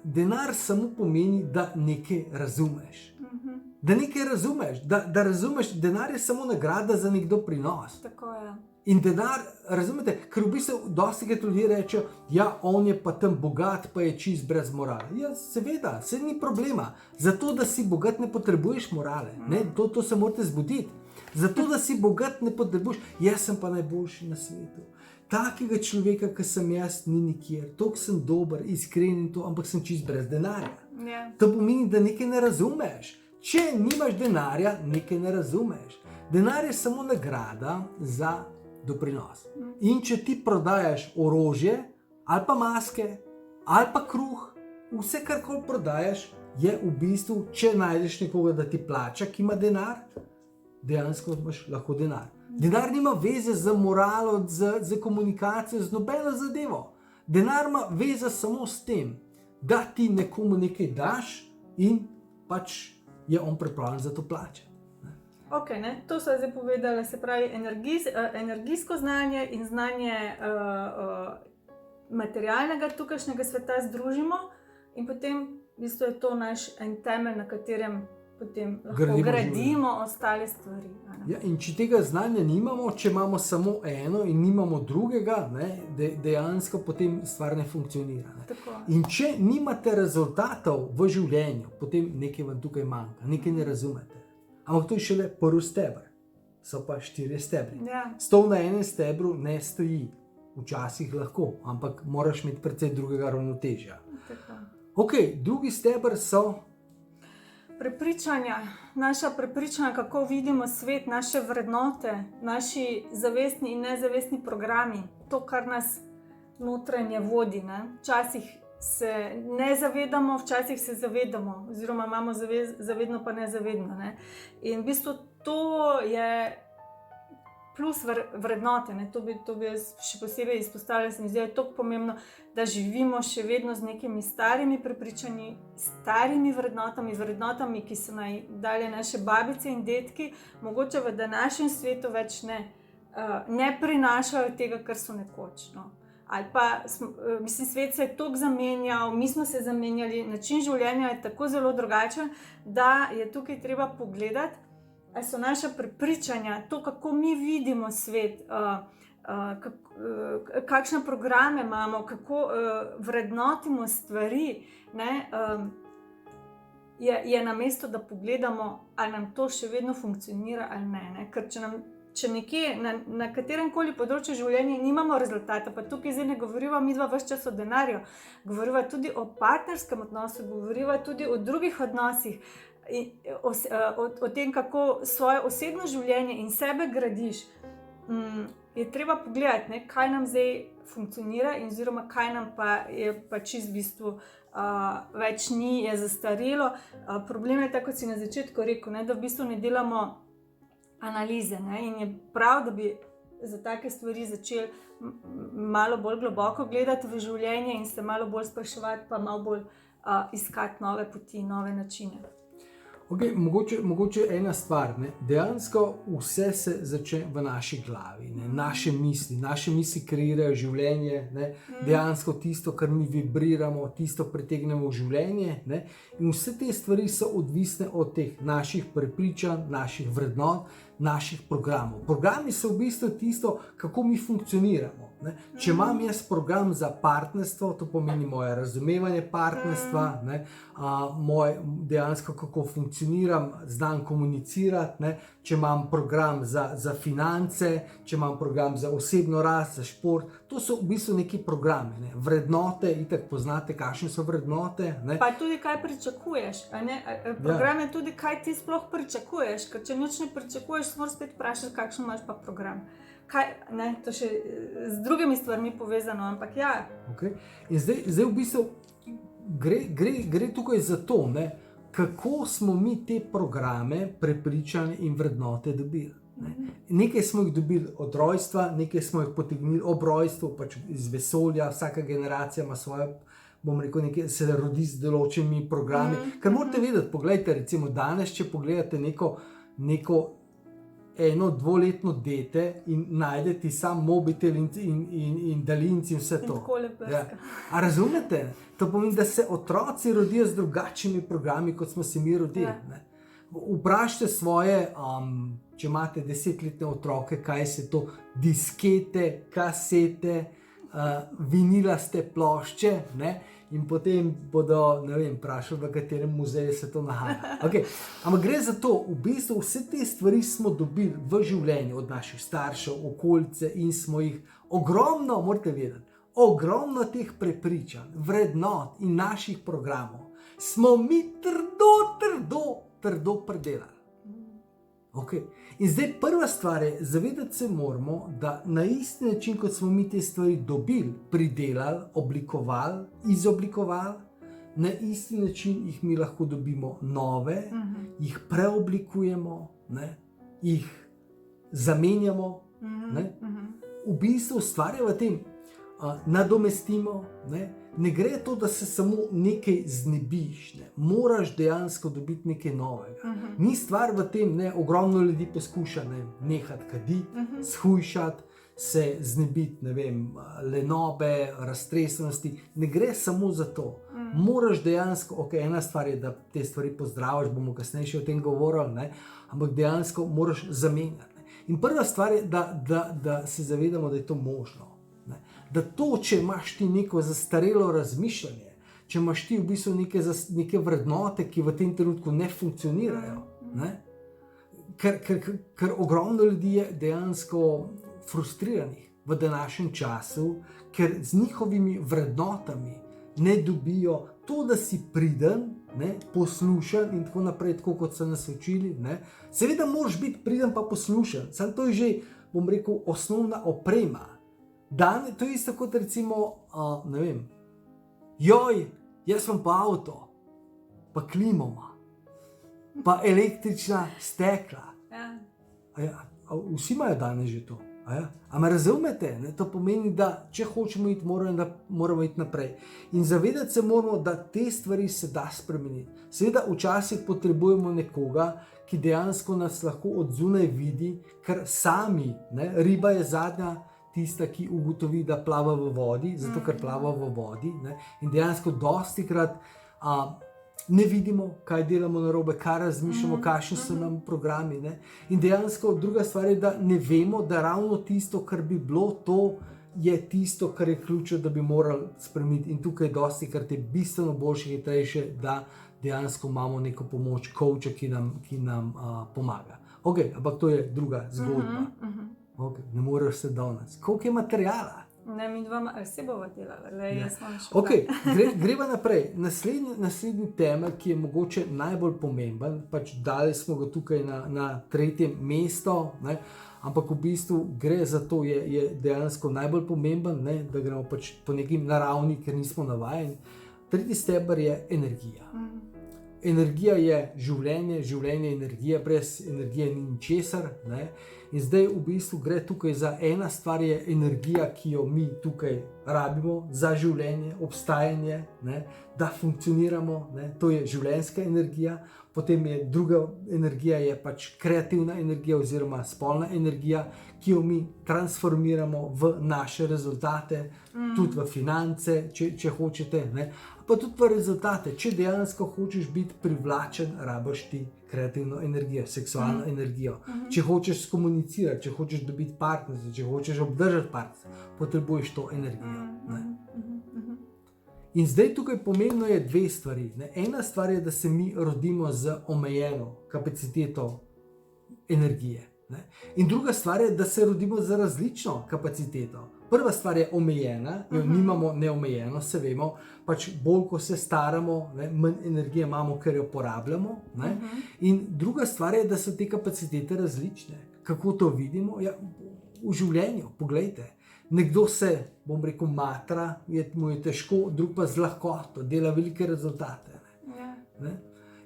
denar samo pomeni, da nekaj razumeš. Da nekaj razumeš, da razumeš, denar je samo nagrada za nekdo prinos. Tako je. In denar, razumete, ker v bistvu dostikrat ljudje rečejo, ja, on je pa tam bogat, pa je čist brez morale. Ja, seveda, se ni problema. Zato, da si bogat, ne potrebuješ morale. To se morate zbuditi. Zato, da si bogat, ne potrebuješ. Jaz sem pa najboljši na svetu. Takega človeka, ki sem jaz, ni nikjer. Toliko sem dober, iskren in to, ampak sem čist brez denarja. Ja. To pomeni, da nekaj ne razumeš. Če nimaš denarja, nekaj ne razumeš. Denar je samo nagrada za doprinos. In če ti prodajaš orožje, ali pa maske, ali pa kruh, vse, kar koli prodajaš, je v bistvu, če najdeš nekoga, da ti plača, ki ima denar, dejansko imaš lahko denar. Denar nima veze z moralo, z komunikacijo, z nobeno zadevo. Denar ima veze samo s tem, da ti nekomu nekaj daš in pač je on pripravljen za to plačati. Ok, to so zdaj povedali, se pravi energijsko znanje in znanje materialnega tukajšnjega sveta združimo in potem v bistvu je to naš en temelj, na katerem potem lahko Gradimo gradimo ostale stvari. Ja, in če tega znanja nimamo, če imamo samo eno in nimamo drugega, dejansko potem stvar ne funkcionira. Ne. Tako. In če nimate rezultatov v življenju, potem nekaj vam tukaj manjka, nekaj ne razumete. Ampak to je šele prvi steber, so pa 4 stebri. Ja. Stol na enem stebru ne stoji, včasih lahko, ampak moraš imeti precej drugega ravnotežja. Tako. Ok, drugi steber so Prepričanja, naša prepričanja, kako vidimo svet, naše vrednote, naši zavestni in nezavestni programi, to, kar nas notranje vodi. Ne? Včasih se ne zavedamo, včasih se zavedamo, oziroma imamo zavedno, pa nezavedno. Ne? In v bistvu to je plus vrednote. Ne? To bi jaz še posebej izpostavila, se mi zdi, da je tako pomembno, da živimo še vedno z nekimi starimi prepričanji, starimi vrednotami, ki so nam dali naše babice in dedki, mogoče v današnjem svetu več ne prinašajo tega, kar so nekoč. No. Ali pa, svet se je toliko zamenjal, mi smo se zamenjali, način življenja je tako zelo drugačen, da je tukaj treba pogledati, ali so naša prepričanja, to, kako mi vidimo svet, kakšne programe imamo, kako vrednotimo stvari, ne, je na mesto, da pogledamo, ali nam to še vedno funkcionira ali ne. Ker če nekje na katerem koli področju življenja nimamo rezultata, pa tukaj zdaj ne govoriva midva ves čas o denarju, govoriva tudi o partnerskem odnosu, govoriva tudi o drugih odnosih, o tem, kako svoje osebno življenje in sebe gradiš, je treba pogledati, ne, kaj nam zdaj funkcionira in oziroma kaj nam pa je pač v bistvu več ni, je zastarelo. Problem je tako, kot si na začetku rekel, ne, da v bistvu ne delamo analize, ne, in je prav, da bi za take stvari začeli malo bolj globoko gledati v življenje in se malo bolj spraševati, pa malo bolj iskati nove poti, nove načine. Okay, mogoče ena stvar, ne? Dejansko vse se začne v naši glavi, ne? Naše misli kreirajo življenje, ne? Dejansko tisto, kar mi vibriramo, tisto pritegnemo v življenje, ne? In vse te stvari so odvisne od teh naših prepričanj, naših vrednot, naših programov. Programi so v bistvu tisto, kako mi funkcioniramo. Ne? Če imam jaz program za partnerstvo, to pomeni moje razumevanje partnerstva, ne? Dejansko kako funkcioniram, znam komunicirati, ne? Če imam program za finance, če imam program za osebno rast, za šport, to so v bistvu neki programi, ne? Vrednote, itak poznate, kakšne so vrednote. Ne? Pa tudi kaj pričakuješ, program je tudi kaj ti sploh pričakuješ, ker če nič ne pričakuješ, moraš spet vprašati, kakšen imaš pa program. Kaj, ne, to še z drugimi stvarmi povezano, ampak ja. Okay. In zdaj v bistvu gre tukaj za to, ne, kako smo mi te programe, prepričanja in vrednote dobili. Ne. Nekaj smo jih dobili od rojstva, nekaj smo jih potegnili ob rojstvu, pač iz vesolja, vsaka generacija ima svoje, bom rekel, nekaj, se rodi z določenimi programi. Ker morate vedeti, pogledajte, recimo danes, če pogledate neko 1-2-letno dete in najdete sam mobitel in daljinci in vse to. In tako leprska. Ja. A razumete? To pomeni, da se otroci rodijo z drugačnimi programi, kot smo se mi rodili. Ja. Vprašajte svoje, če imate 10-letne otroke, kaj se to diskete, kasete, vinilaste plošče, ne? In potem bodo, ne vem, vprašali, v katerem muzeju se to nahaja. Okay. Ampak gre za to, v bistvu vse te stvari smo dobili v življenju od naših staršev, okolice in smo jih ogromno, morate vedeti, ogromno teh prepričanj, vrednot in naših programov smo mi trdo predelali. Okay. In zdaj prva stvar je, zavedati se moramo, da na isti način, kot smo mi te stvari dobili, pridelali, oblikovali, izoblikovali, na isti način jih mi lahko dobimo nove, jih preoblikujemo, ne, jih zamenjamo, ne. V bistvu stvar je v tem, nadomestimo, ne gre to, da se samo nekaj znebiš, ne. Moraš dejansko dobiti nekaj novega. Ni stvar v tem, ne, ogromno ljudi poskuša nehati kaditi, shujšati, se znebiti, ne vem, lenobe, raztresenosti. Ne gre samo za to. Moraš dejansko, ok, ena stvar je, da te stvari pozdraviš, bomo kasneje še o tem govorili, ne? Ampak dejansko moraš zamenjati. Ne? In prva stvar je, da se zavedamo, da je to možno. Ne? Da to, če imaš ti neko zastarelo razmišljanje, če imaš ti v bistvu neke vrednote, ki v tem trenutku ne funkcionirajo, ne? Ker ogromno ljudi je dejansko frustriranih v današnjem času, ker z njihovimi vrednotami ne dobijo to, da si priden, ne, poslušan in tako naprej, tako kot so nas učili. Ne. Seveda moraš biti priden pa poslušan, samo to je že, bom rekel, osnovna oprema. To je isto kot recimo, ne vem, joj, jaz sem pa avto, pa klimoma, pa električna stekla. Ja, vsi imajo danes že to. A me razumete? Ne? To pomeni, da če hočemo iti, moramo iti naprej. In zavedati se moramo, da te stvari se da spremeniti. Seveda včasih potrebujemo nekoga, ki dejansko nas lahko od zunaj vidi, ker sami, ne? Riba je zadnja tista, ki ugotovi, da plava v vodi, zato ker plava v vodi. Ne? In dejansko dostikrat ne vidimo, kaj delamo narobe, kaj razmišljamo, kakšni so nam programi. Ne? In dejansko druga stvar je, da ne vemo, da ravno tisto, kar bi bilo, to je tisto, kar je ključno, da bi morali spremeniti. In tukaj je dostikrat je bistveno boljše, hitrejše, da dejansko imamo neko pomoč, coacha, ki nam pomaga. Ok, ampak to je druga zgodba. Okay, ne moreš se danes. Koliko je materijala? Ne, mi dva, vse bova delala, jaz imam še. Ok, greva naprej. Naslednji temelj, ki je mogoče najbolj pomemben, pač dali smo ga tukaj na 3. mesto, ne? Ampak v bistvu gre za to, je dejansko najbolj pomemben, ne? Da gremo pač po nekim naravni, ker nismo navajeni. 3. steber je energija. Energija je življenje, življenje je energija, brez energije ni ničesar, ne? In zdaj v bistvu gre tukaj za ena stvar, je energija, ki jo mi tukaj rabimo za življenje, obstajanje, ne? Da funkcioniramo, ne? To je življenjska energija. Potem je druga energija, je pač kreativna energija oziroma spolna energija, ki jo mi transformiramo v naše rezultate, tudi v finance, če hočete, ne? Pa tudi v rezultate. Če dejansko hočeš biti privlačen, rabiš ti kreativno energijo, seksualno energijo. Če hočeš skomunicirati, če hočeš dobiti partnerstvo, če hočeš obdržati partnerstvo, potrebuješ to energijo. Ne? In zdaj tukaj pomembno je dve stvari. Ne? Ena stvar je, da se mi rodimo z omejeno kapaciteto energije. Ne? In druga stvar je, da se rodimo z različno kapaciteto. Prva stvar je omejena, jo nimamo neomejeno, se vemo, pač bolj ko se staramo, ne, manj energije imamo, ker jo porabljamo. Ne? In druga stvar je, da so te kapacitete različne. Kako to vidimo? Ja, v življenju, poglejte. Nekdo se, bom rekel, matra, mu je težko, drug pa z lahkoto, dela velike rezultate. Ne?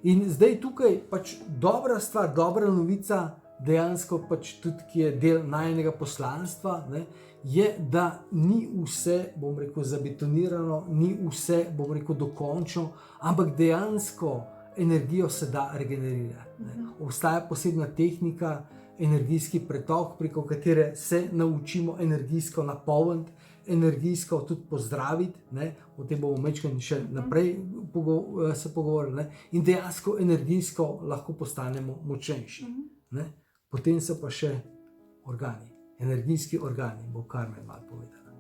In zdaj tukaj pač dobra stvar, dobra novica, dejansko pač tudi, ki je del najinega poslanstva, ne, je, da ni vse, bom rekel, zabetonirano, ni vse, bom rekel, dokončno, ampak dejansko energijo se da regenerirati. Ne. Obstaja posebna tehnika, energijski pretok, preko katere se naučimo energijsko napolniti, energijsko tudi pozdraviti, ne. O tem bomo majčkeno še naprej se pogovorili, ne. In dejansko energijsko lahko postanemo močnejši. Ne. Potem so pa še organi. Energijski organi, bo Karmen malo povedala.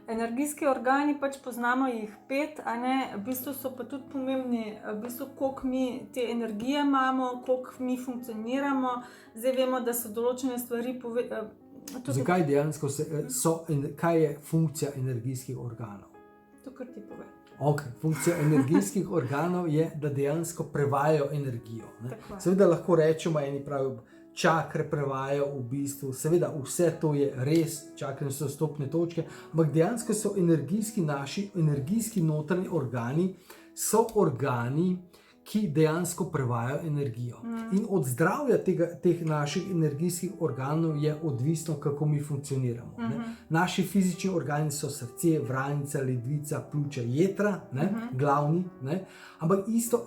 Energijski organi, pač poznamo jih 5, a ne, v bistvu so pa tudi pomembni, v bistvu koliko mi te energije imamo, koliko mi funkcioniramo. Zdaj vemo, da so določene stvari Zakaj dejansko kaj je funkcija energijskih organov? To, kar ti pove. Ok, funkcija energijskih organov je, da dejansko prevajajo energijo. Ne? Seveda lahko rečemo, eni pravijo, čakre prevajajo v bistvu, seveda vse to je res, čakre so stopne točke, ampak dejansko so naši energijski notranji organi, so organi, ki dejansko prevajajo energijo. In od zdravja teh naših energijskih organov je odvisno, kako mi funkcioniramo. Ne? Naši fizični organi so srce, vranica, ledvica, pljuča, jetra, ne? Glavni, ne? Ampak isto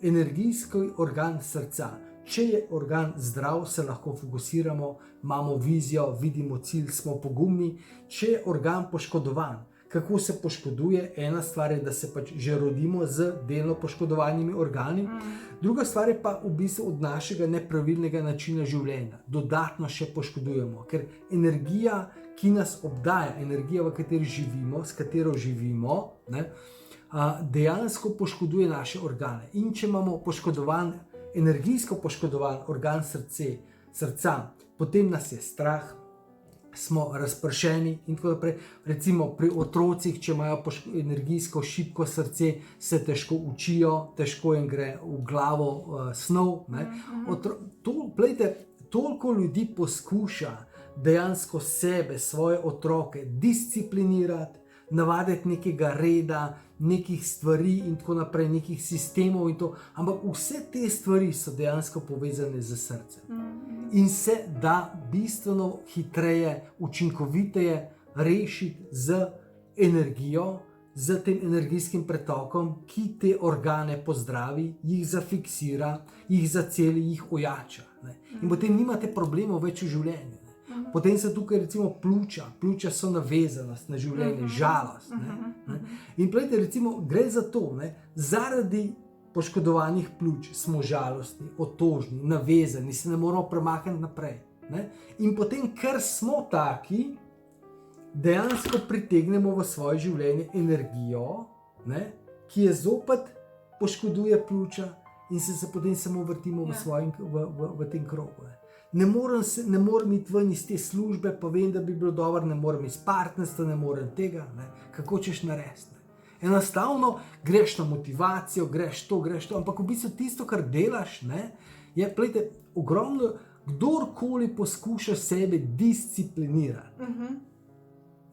energijski organ srca, Če je organ zdrav, se lahko fokusiramo, imamo vizijo, vidimo cilj, smo pogumni. Če je organ poškodovan, kako se poškoduje? Ena stvar je, da se pač že rodimo z delno poškodovanimi organi, druga stvar je pa v bistvu od našega nepravilnega načina življenja. Dodatno še poškodujemo, ker energija, ki nas obdaja, energija, v kateri živimo, s katero živimo, ne, dejansko poškoduje naše organe. In če imamo energijsko poškodovan organ srca, potem nas je strah, smo razpršeni in tako naprej. Recimo pri otrocih, če imajo energijsko šibko srce, se težko učijo, težko jim gre v glavo snov. Toliko ljudi poskuša dejansko sebe, svoje otroke disciplinirati, navaditi nekega reda, nekih stvari in tako naprej, nekih sistemov in to, ampak vse te stvari so dejansko povezane z srcem. In se da bistveno hitreje, učinkoviteje rešiti z energijo, z tem energijskim pretokom, ki te organe pozdravi, jih zafiksira, jih zaceli, jih ojača. Ne? In potem nimate problemov več v življenju. Potem so tukaj recimo pljuča so navezanost na življenje, žalost. Ne? In plejte, recimo, gre za to, ne? Zaradi poškodovanih pljuč smo žalostni, otožni, navezani, se ne moramo premakniti naprej. Ne? In potem, ker smo taki, dejansko pritegnemo v svoje življenje energijo, ne? Ki je zopet poškoduje pljuča in se potem samo vrtimo v tem krogu. Ne? Ne morem iti ven iz te službe, pa vem, da bi bilo dobro, ne morem iz partnerstva, ne morem tega. Ne? Kako češ narediti? Enostavno greš na motivacijo, greš to, ampak v bistvu tisto, kar delaš, ne, je, plejte, ogromno, kdorkoli poskuša sebe disciplinirati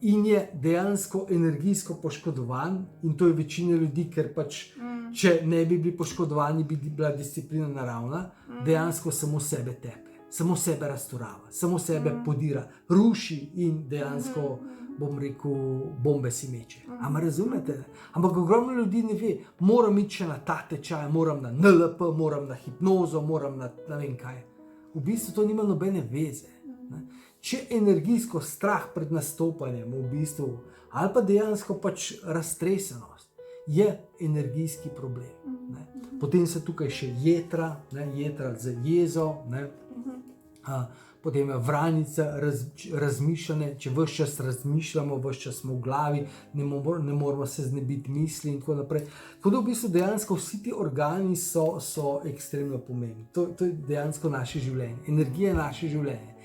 in je dejansko energijsko poškodovan, in to je večina ljudi, ker pač, če ne bi bili poškodovani, bi bila disciplina naravna, dejansko samo sebe tepe. Samo sebe razturava, samo sebe podira, ruši in dejansko, bom rekel, bombe si meče. Ampak razumete? Ampak ogromno ljudi ne ve, moram iti še na ta tečaj, moram na NLP, moram na hipnozo, moram na ne vem kaj. V bistvu to nima nobene veze. Ne? Če energijsko strah pred nastopanjem, v bistvu, ali pa dejansko pač raztresenost, je energijski problem. Ne? Potem so tukaj še jetra, ne? Jetra z jezo, ne? Potem je vranica, razmišljanje, če ves čas razmišljamo, ves čas smo v glavi, ne moramo se znebiti misli in tako naprej. Tako da v bistvu dejansko vsi ti organi so ekstremno pomembni. To je dejansko naše življenje, energija je naše življenje.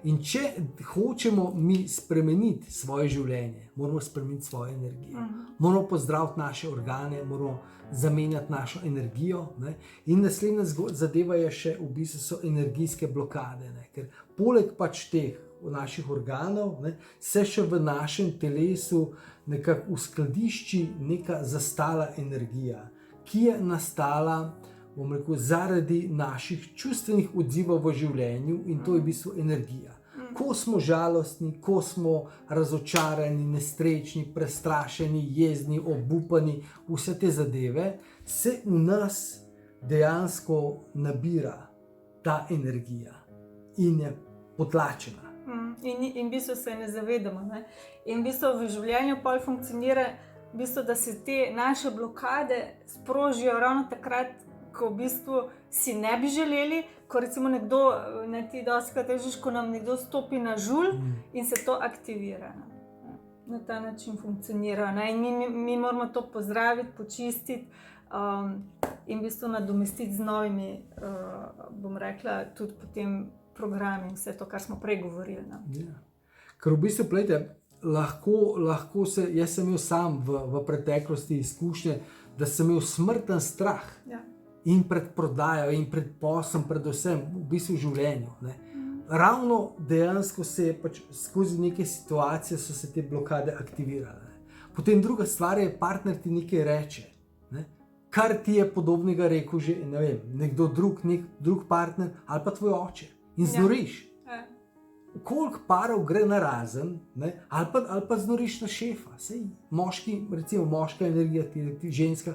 In če hočemo mi spremeniti svoje življenje, moramo spremeniti svojo energijo. Moramo pozdraviti naše organe, moramo zamenjati našo energijo. Ne? In naslednja zadeva je še v bistvu so energijske blokade. Ne? Ker poleg pač teh naših organov, ne, se še v našem telesu nekako uskladišči neka zastala energija, ki je nastala, bom rekel, zaradi naših čustvenih odzivov v življenju, in to je v bistvu energija. Ko smo žalostni, ko smo razočarani, nesrečni, prestrašeni, jezni, obupani, vse te zadeve, se v nas dejansko nabira ta energija in je potlačena. In v bistvu se ne zavedamo. Ne? In v bistvu v življenju pol funkcionira, v bistvu, da se te naše blokade sprožijo ravno takrat, ko v bistvu si ne bi želeli, ko recimo nekdo, ne ti dostikrat režeš, ko nam nekdo stopi na žulj in se to aktivira. Ne? Na ta način funkcionira. Ne? In mi moramo to pozdraviti, počistiti in v bistvu nadomestiti z novimi, bom rekla, tudi potem programi in vse to, kar smo prej govorili. Ja. Ker v bistvu, plejte, lahko se, jaz sem imel sam v preteklosti izkušnje, da sem imel smrten strah. Ja. In pred prodajo, in pred poslom, predvsem v bistvu v življenju. Ne. Ravno dejansko se je pač skozi neke situacije so se te blokade aktivirale. Potem druga stvar je, partner ti nekaj reče, ne, kar ti je podobnega rekel že, ne vem, nekdo drug partner ali pa tvoj oče. In znoriš. koliko parov gre na razen, ali pa znoriš na šefa. Sej moški, recimo moška energija, ženska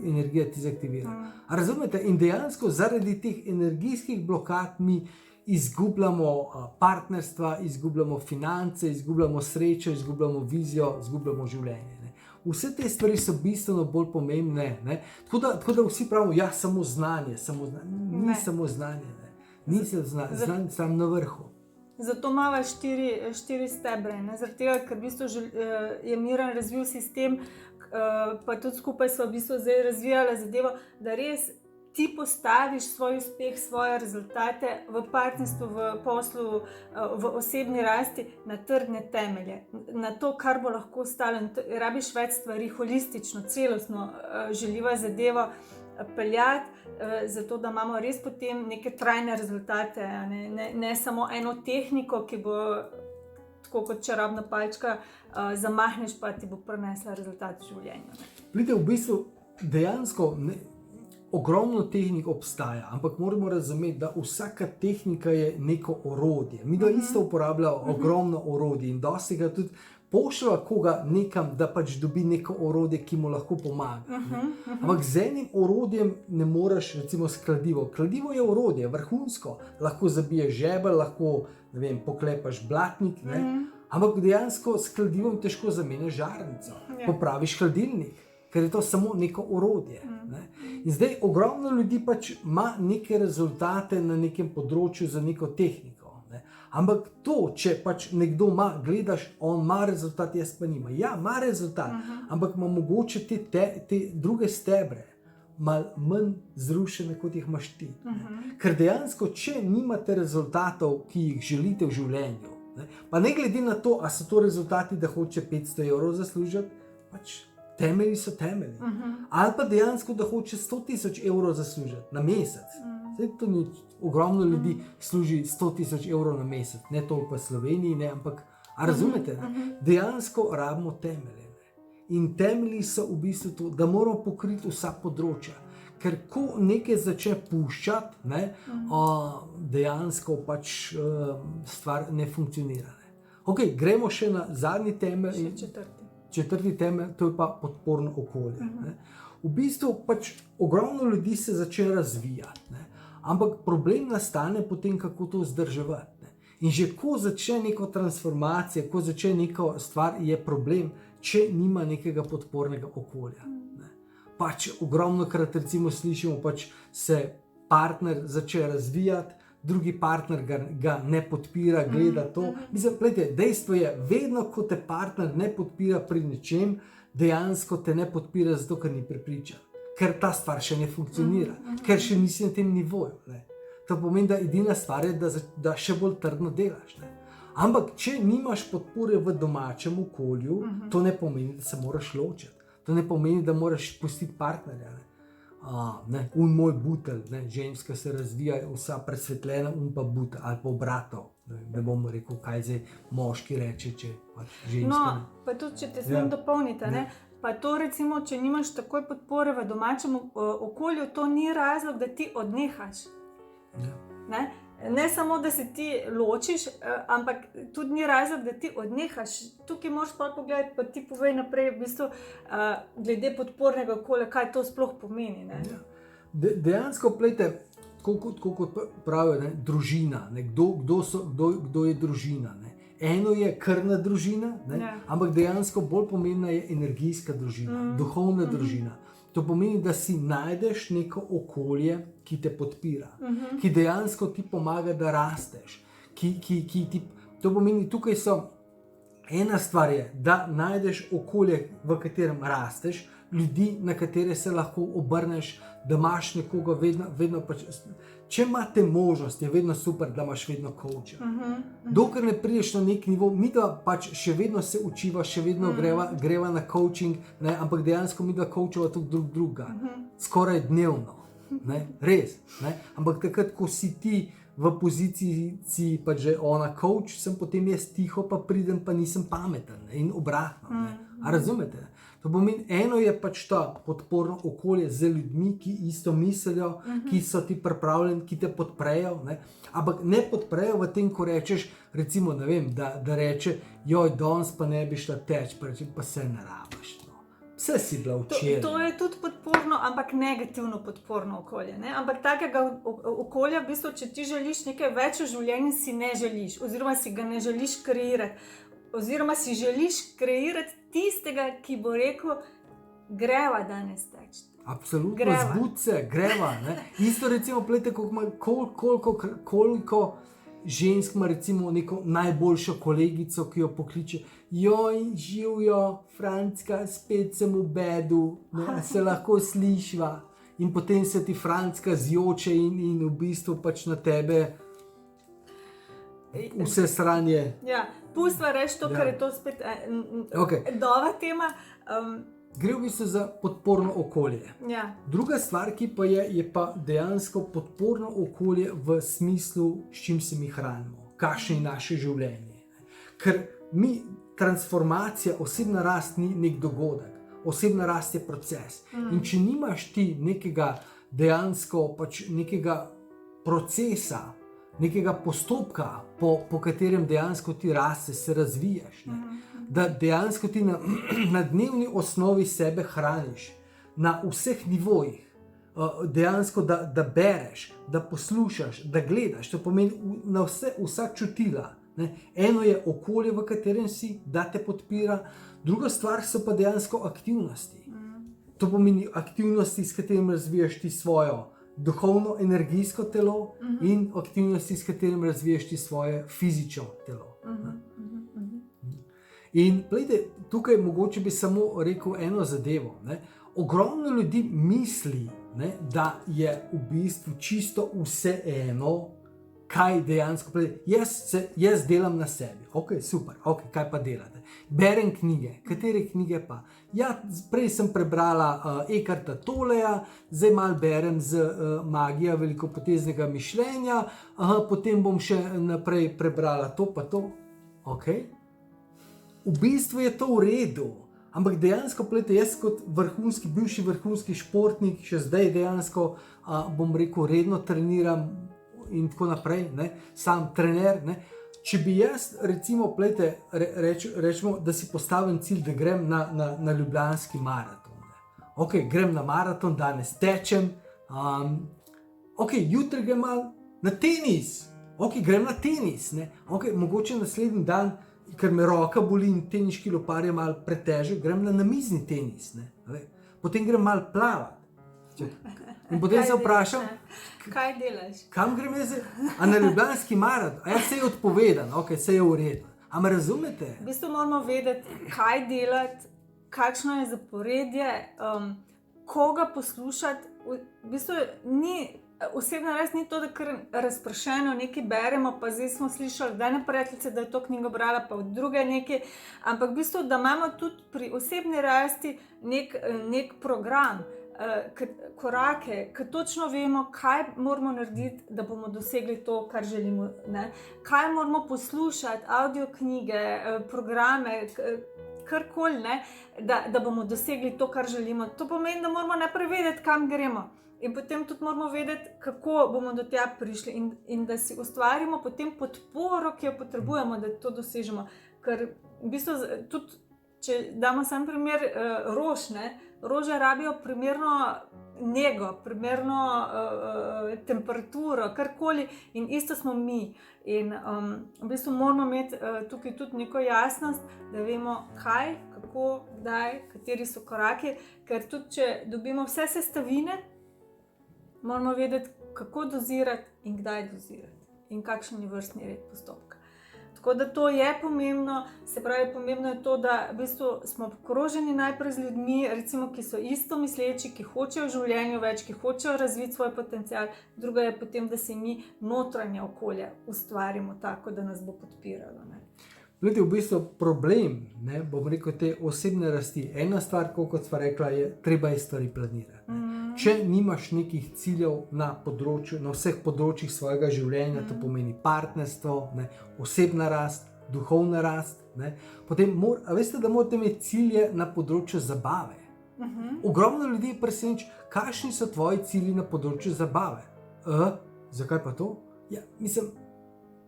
energija ti zaktivira. A razumete? In dejansko zaradi teh energijskih blokad mi izgubljamo partnerstva, izgubljamo finance, izgubljamo srečo, izgubljamo vizijo, izgubljamo življenje. Vse te stvari so bistveno bolj pomembne. Tako da vsi pravimo, ja, samo znanje. Ni samo znanje. Ni znanje samo na vrhu. Zato imamo štiri stebre. Zaradi tega, ker v bistvu je Miran razvil sistem, pa tudi skupaj smo v bistvu zdaj razvijali zadevo, da res ti postaviš svoj uspeh, svoje rezultate v partnerstvu, v poslu, v osebni rasti na trdne temelje. Na to, kar bo lahko stalo. Rabiš več stvari, holistično, celostno želiva zadevo peljati, zato da imamo res potem neke trajne rezultate, ne samo eno tehniko, ki bo tako kot čarobna palčka, zamahneš pa ti bo prinesla rezultat v življenju. Vidite, v bistvu dejansko ogromno tehnik obstaja, ampak moramo razumeti, da vsaka tehnika je neko orodje. Mi da isto uporabljamo ogromno orodij in dosti ga tudi pošljava koga nekam, da pač dobi neko orodje, ki mu lahko pomaga. Ampak z enim orodjem ne moreš, recimo s kladivo. Kladivo je orodje, vrhunsko. Lahko zabiješ žebelj, lahko, ne vem, poklepaš blatnik, ampak dejansko s kladivom težko zamenjaš žarnico. Popraviš hladilnik, ker je to samo neko orodje. In zdaj ogromno ljudi pač ima neke rezultate na nekem področju za neko tehniko. Ampak to, če pač nekdo ima, gledaš, on ima rezultat, jaz pa nima. Ja, ima rezultat, ampak ima mogoče te druge stebre malo manj zrušene, kot jih imaš ti. Ker dejansko, če nimate rezultatov, ki jih želite v življenju, pa ne glede na to, a so to rezultati, da hoče 500 evrov zaslužiti, pač temelji so temelji. Ali pa dejansko, da hoče 100.000 evrov zaslužiti na mesec. Zdaj, to ni ogromno ljudi služi 100.000 evrov na mesec, ne toliko v Sloveniji, ne, ampak razumete, dejansko rabimo temelje. In temelji so v bistvu to, da moramo pokriti vsa področja. Ker ko nekaj začne puščati, dejansko pač stvar ne funkcionira. Ok, gremo še na zadnji temelj. Četrti temelj, to je pa podporno okolje. V bistvu pač ogromno ljudi se začne razvijati, ampak problem nastane potem, kako to vzdrževati. In že ko začne neko transformacijo, ko začne neko stvar, je problem, če nima nekega podpornega okolja. Pač ogromno krat recimo slišimo, pač se partner začne razvijati, drugi partner ga ne podpira, gleda to. Mislim, gledajte, dejstvo je, vedno ko te partner ne podpira pri nečem, dejansko te ne podpira zato, ker ni prepričan. Ker ta stvar še ne funkcionira, ker še nisi na tem nivoju. To pomeni, da edina stvar je, da še bolj trdno delaš. Ampak, če nimaš podpore v domačem okolju, to ne pomeni, da se moraš ločiti. To ne pomeni, da moraš pustiti partnerja. Moj butelj, ženska se razvija, vsa presvetljena, pa butelj, ali pa obratov. Ne bom rekel, kaj zdaj moški reče, če pač ženska. No, pa tudi, če te smem dopolniti, pa to recimo, če nimaš takoj podpore v domačem okolju, to ni razlog, da ti odnehaš. Ne samo, da se ti ločiš, ampak tudi ni razlog, da ti odnehaš. Tukaj moraš pa pogledati, pa ti povej naprej, v bistvu, glede podpornega okolja, kaj to sploh pomeni. Dejansko, plejte, kot pravijo, družina, kdo je družina. Eno je krvna družina, ampak dejansko bolj pomembna je energijska družina, duhovna družina. To pomeni, da si najdeš neko okolje, ki te podpira, ki dejansko ti pomaga, da rasteš. To pomeni, tukaj so ena stvar je, da najdeš okolje, v katerem rasteš, ljudi, na katere se lahko obrneš, da imaš nekoga vedno pač. Če imate možnost, je vedno super, da imaš vedno coacha. Dokler ne prideš na nek nivo, mi da pač še vedno se učiva, še vedno greva na coaching, ampak dejansko mi da coachava tudi druga, skoraj dnevno. Res. Ampak takrat, ko si ti v poziciji, pa že ona coach, sem potem jaz tiho, pa pridem, pa nisem pameten in obratno. A razumete? To pomeni, eno je pač ta podporno okolje z ljudmi, ki isto mislijo, ki so ti pripravljeni, ki te podprejo, ne? Ampak ne podprejo v tem, ko rečeš, recimo, ne vem, da reče, joj, danes pa ne bi šla teč, pa reče, pa se ne rabiš. Vse si bila včeraj. To je tudi podporno, ampak negativno podporno okolje. Ne? Ampak takega okolja, v bistvu, če ti želiš nekaj več v življenju, si ne želiš, oziroma si ga ne želiš kreirati, oziroma si želiš kreirati tistega, ki bo rekel, greva danes teč. Absolutno, zbud se, greva. Ne? Isto recimo, plejte, koliko žensk ima recimo neko najboljšo kolegico, ki jo pokliče, joj, živijo, Francka, spet sem v bedu, ne, se lahko slišva. In potem se ti Francka zjoče in v bistvu pač na tebe vse sranje. Ja, pustva reči to, ker je to spet nova tema. Gre v bistvu za podporno okolje. Ja. Druga stvar, ki pa je pa dejansko podporno okolje v smislu, s čim se mi hranimo, kakšno je naše življenje. Ker transformacija, osebna rast ni nek dogodek, osebna rast je proces. In če nimaš ti nekega dejansko pač nekega procesa, nekega postopka, po katerem dejansko ti rasteš, se razvijaš, ne? Da dejansko ti na dnevni osnovi sebe hraniš, na vseh nivojih, dejansko da bereš, da poslušaš, da gledaš, to pomeni na vsa čutila. Ne? Eno je okolje, v katerem si, da te podpira, druga stvar so pa dejansko aktivnosti. To pomeni aktivnosti, s katerimi razvijaš ti svojo duhovno, energijsko telo in aktivnosti, s katerimi razvijaš ti svoje fizično telo. In plejte, tukaj mogoče bi samo rekel eno zadevo. Ne? Ogromno ljudi misli, ne, da je v bistvu čisto vse eno, kaj dejansko plejte. Jaz delam na sebi. Ok, super, ok, kaj pa delate? Berem knjige. Katere knjige pa? Ja, prej sem prebrala Eckharta Tolleja, zdaj malo berem z Magija velikopoteznega mišljenja, potem bom še naprej prebrala to pa to. Ok. V bistvu je to v redu, ampak dejansko, plejte, jaz kot bivši vrhunski športnik, še zdaj dejansko, bom rekel, redno treniram in tako naprej, ne, sam trener, ne. Če bi jaz, recimo, plejte, rečemo, da si postavim cilj, da grem na ljubljanski maraton. Ne. Ok, grem na maraton, danes tečem, ok, jutri grem malo na tenis, ok, grem na tenis, ne. Ok, mogoče naslednji dan, ker me roka boli in teniški lopar je malo pretežek, grem na namizni tenis, ne. Potem grem malo plavati. In potem se vprašam, kaj delaš? Kam grem jaz? A na ljubljanski maraton? A ja, se je odpovedan, ok, se je v redu. A me razumete? V bistvu moramo vedeti, kaj delati, kakšno je zaporedje, koga poslušati. V bistvu osebna rast ni to, da kar razpršeno nekaj beremo, pa zdaj smo slišali, da ne prijateljice, da je to knjigo brala, pa od druge nekaj, ampak v bistvu, da imamo tudi pri osebni rasti nek program, korake, ki točno vemo, kaj moramo narediti, da bomo dosegli to, kar želimo. Ne? Kaj moramo poslušati, audio knjige, programe, karkoli, ne? Da bomo dosegli to, kar želimo. To pomeni, da moramo najprej vedeti, kam gremo. In potem tudi moramo vedeti, kako bomo do tega prišli in da si ustvarimo potem podporo, ki jo potrebujemo, da to dosežemo. Ker v bistvu tudi, če damo sam primer rož, ne, rože rabijo primerno nego, primerno temperaturo, karkoli in isto smo mi. In v bistvu moramo imeti tukaj tudi neko jasnost, da vemo kaj, kako, kdaj, kateri so koraki, ker tudi če dobimo vse sestavine, moramo vedeti, kako dozirati in kdaj dozirati in kakšen je vrstni red postopka. Tako da to je pomembno, se pravi, pomembno je to, da v bistvu smo obkroženi najprej z ljudmi, recimo, ki so isto misleči, ki hočejo v življenju več, ki hočejo razviti svoj potencial, druga je potem, da si mi notranje okolje ustvarimo tako, da nas bo podpiralo. Ne? Glede, v bistvu problem, ne, bom rekel, te osebne rasti. Ena stvar, kot sva rekla, je, treba je stvari planirati. Če nimaš nekih ciljev na vseh področjih svojega življenja, to pomeni partnerstvo, ne, osebna rast, duhovna rast. Ne? Potem, veste, da morate imeti cilje na področju zabave. Ogromno ljudi preseneča, kakšni so tvoji cilji na področju zabave. Zakaj pa to? Ja, mislim,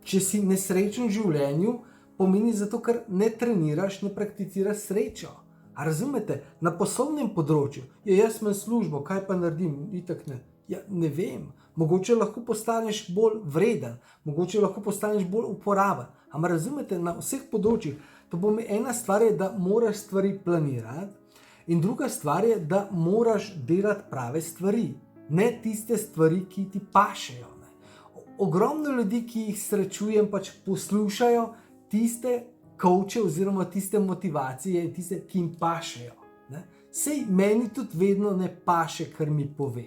če si nesrečen v življenju, pomeni zato, ker ne treniraš, ne prakticiraš srečo. A razumete? Na poslovnem področju, jaz imam službo, kaj pa naredim? Itak ne. Ja, ne vem. Mogoče lahko postaneš bolj vreden, mogoče lahko postaneš bolj uporaben. Ampak razumete, na vseh področjih, to pomeni, ena stvar je, da moraš stvari planirati, in druga stvar je, da moraš delati prave stvari, ne tiste stvari, ki ti pašejo. Ogromno ljudi, ki jih srečujem, pač poslušajo tiste coache oziroma tiste motivacije, tiste, ki jim pašejo. Sej meni tudi vedno ne paše, kar mi pove.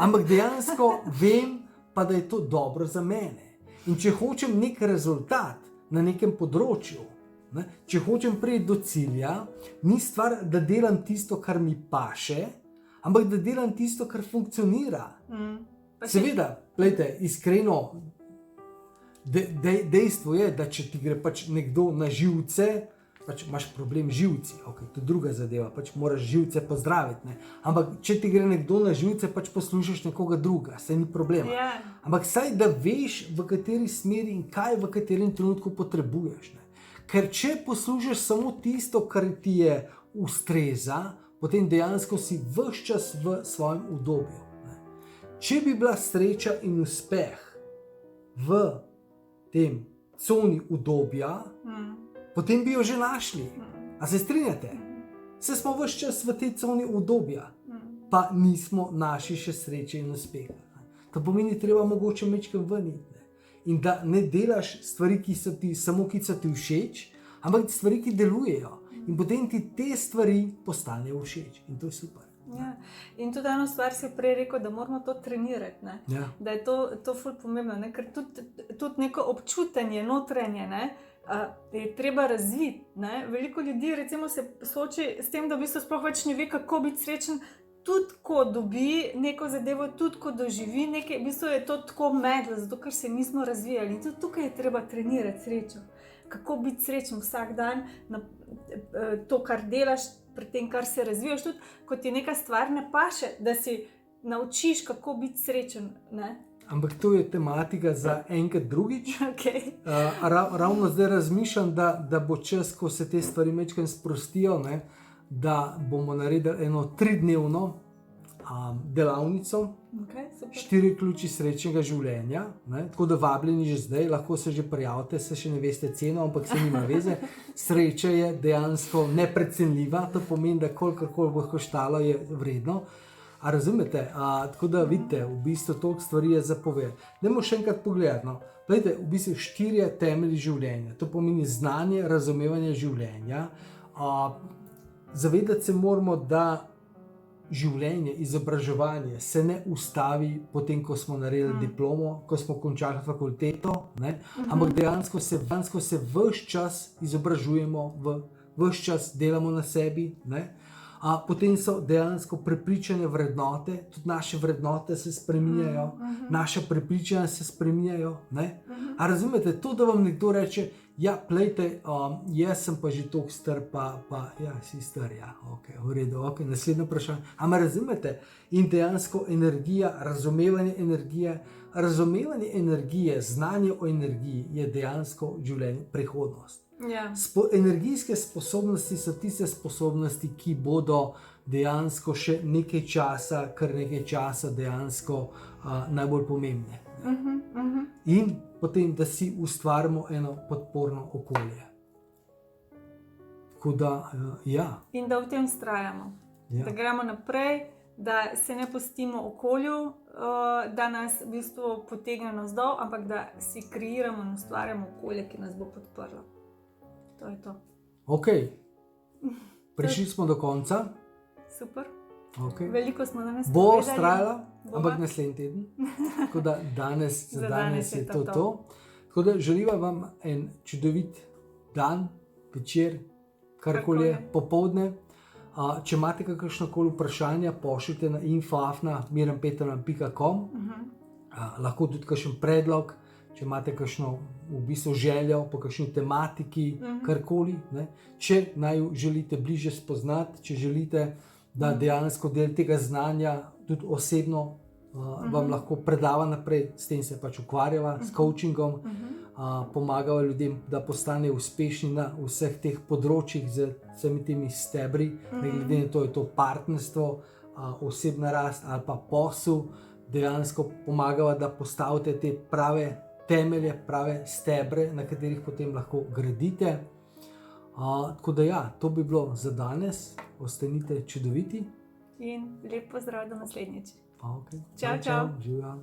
Ampak dejansko vem pa, da je to dobro za mene. In če hočem nek rezultat na nekem področju, če hočem priti do cilja, ni stvar, da delam tisto, kar mi paše, ampak da delam tisto, kar funkcionira. Seveda, glejte, iskreno, dejstvo je, da če ti gre pač nekdo na živce, pač imaš problem z živci, okay, to je druga zadeva, pač moraš živce pozdraviti. Ne? Ampak če ti gre nekdo na živce, pač poslušaš nekoga druga, saj ni problema. Yeah. Ampak saj da veš, v kateri smeri in kaj v katerem trenutku potrebuješ. Ne? Ker če poslušaš samo tisto, kar ti je ustreza, potem dejansko si ves čas v svojem udobju. Ne? Če bi bila sreča in uspeh v tem coni udobja, potem bi jo že našli. A se strinjate? Se smo ves čas v tej coni udobja, pa nismo našli še sreče in uspeha. To pomeni, treba mogoče mečkam vrniti. In da ne delaš stvari, ki so ti všeč, ampak stvari, ki delujejo. In potem ti te stvari postanejo všeč. In to je super. Ja. In tudi eno stvar si prej rekel, da moramo to trenirati. Ja. Da je to ful pomembno. Ne? Ker tudi neko občutenje, notranje, je treba razviti. Ne? Veliko ljudi recimo se sooči s tem, da v bistvu sploh več ne ve, kako biti srečen. Tudi ko dobi neko zadevo, tudi ko doživi nekaj, v bistvu je to tako medlo, zato ker se nismo razvijali. In tudi tukaj je treba trenirati srečo. Kako biti srečen vsak dan, to, kar delaš, pri tem, kar se razvijaš, tudi ko ti neka stvar ne paše, da si naučiš, kako biti srečen. Ne? Ampak to je tematika za enkrat drugič. Okay. Ravno zdaj razmišljam, da bo čas, ko se te stvari mečkaj sprostijo, ne, da bomo naredili eno 3-dnevno delavnico, 4 ključi srečnega življenja. Ne? Tako da vabljeni že zdaj, lahko se že prijavite, se še ne veste ceno, ampak se nima veze. Sreča je dejansko neprecenljiva, to pomeni, da kolikor bo koštalo, je vredno. A razumete? Tako da vidite, v bistvu toliko stvari je za povedati. Dajmo še enkrat pogledati. No. Gledajte, v bistvu 4 temelji življenja. To pomeni znanje, razumevanje življenja. Zavedati se moramo, da življenje, izobraževanje se ne ustavi potem, ko smo naredili diplomo, ko smo končali fakulteto, ne? Ampak dejansko se ves čas izobražujemo, ves čas delamo na sebi. Ne? Potem so dejansko prepričane vrednote, tudi naše vrednote se spreminjajo, naše prepričanja se spreminjajo. A razumete, to, da vam nekdo reče, ja, plejte, jaz sem pa že toliko star, pa ja, si star, ja, ok, v redu, ok, naslednje vprašanje. Ampak razumete, in dejansko energija, razumevanje energije, znanje o energiji je dejansko življenje, prihodnost. Yeah. Energijske sposobnosti so tiste sposobnosti, ki bodo dejansko še nekaj časa dejansko najbolj pomembne. In potem, da si ustvarimo eno podporno okolje. Tako da, ja. In da v tem vztrajamo. Ja. Da gremo naprej, da se ne pustimo okolju, da nas v bistvu potegne navzdol, ampak da si kreiramo in ustvarjamo okolje, ki nas bo podprlo. To je to. Ok, prišli smo do konca. Super. Okay. Veliko smo danes bo povedali. vztrajala, ampak naslednji teden. Tako da za danes je to. Tako da želiva vam en čudovit dan, večer, karkoli je, popoldne. Če imate kakršnokoli vprašanja, pošljite na info@miranpeterman.com. Lahko tudi kakšen predlog, če imate kakšno v bistvu željo po kakšni tematiki, karkoli, ne. Če naj jo želite bliže spoznati, če želite, da dejansko del tega znanja tudi osebno vam lahko predava naprej, s tem se pač ukvarjava, s coachingom, pomagava ljudem, da postanejo uspešni na vseh teh področjih z vsemi temi stebri, ne glede na to, je to partnerstvo, osebna rast ali pa posel, dejansko pomagava, da postavite te prave temelje, prave stebre, na katerih potem lahko gradite. Tako da ja, to bi bilo za danes, ostanite čudoviti. In lep pozdrav do naslednjič. Okay. Čau, čau. Živjo.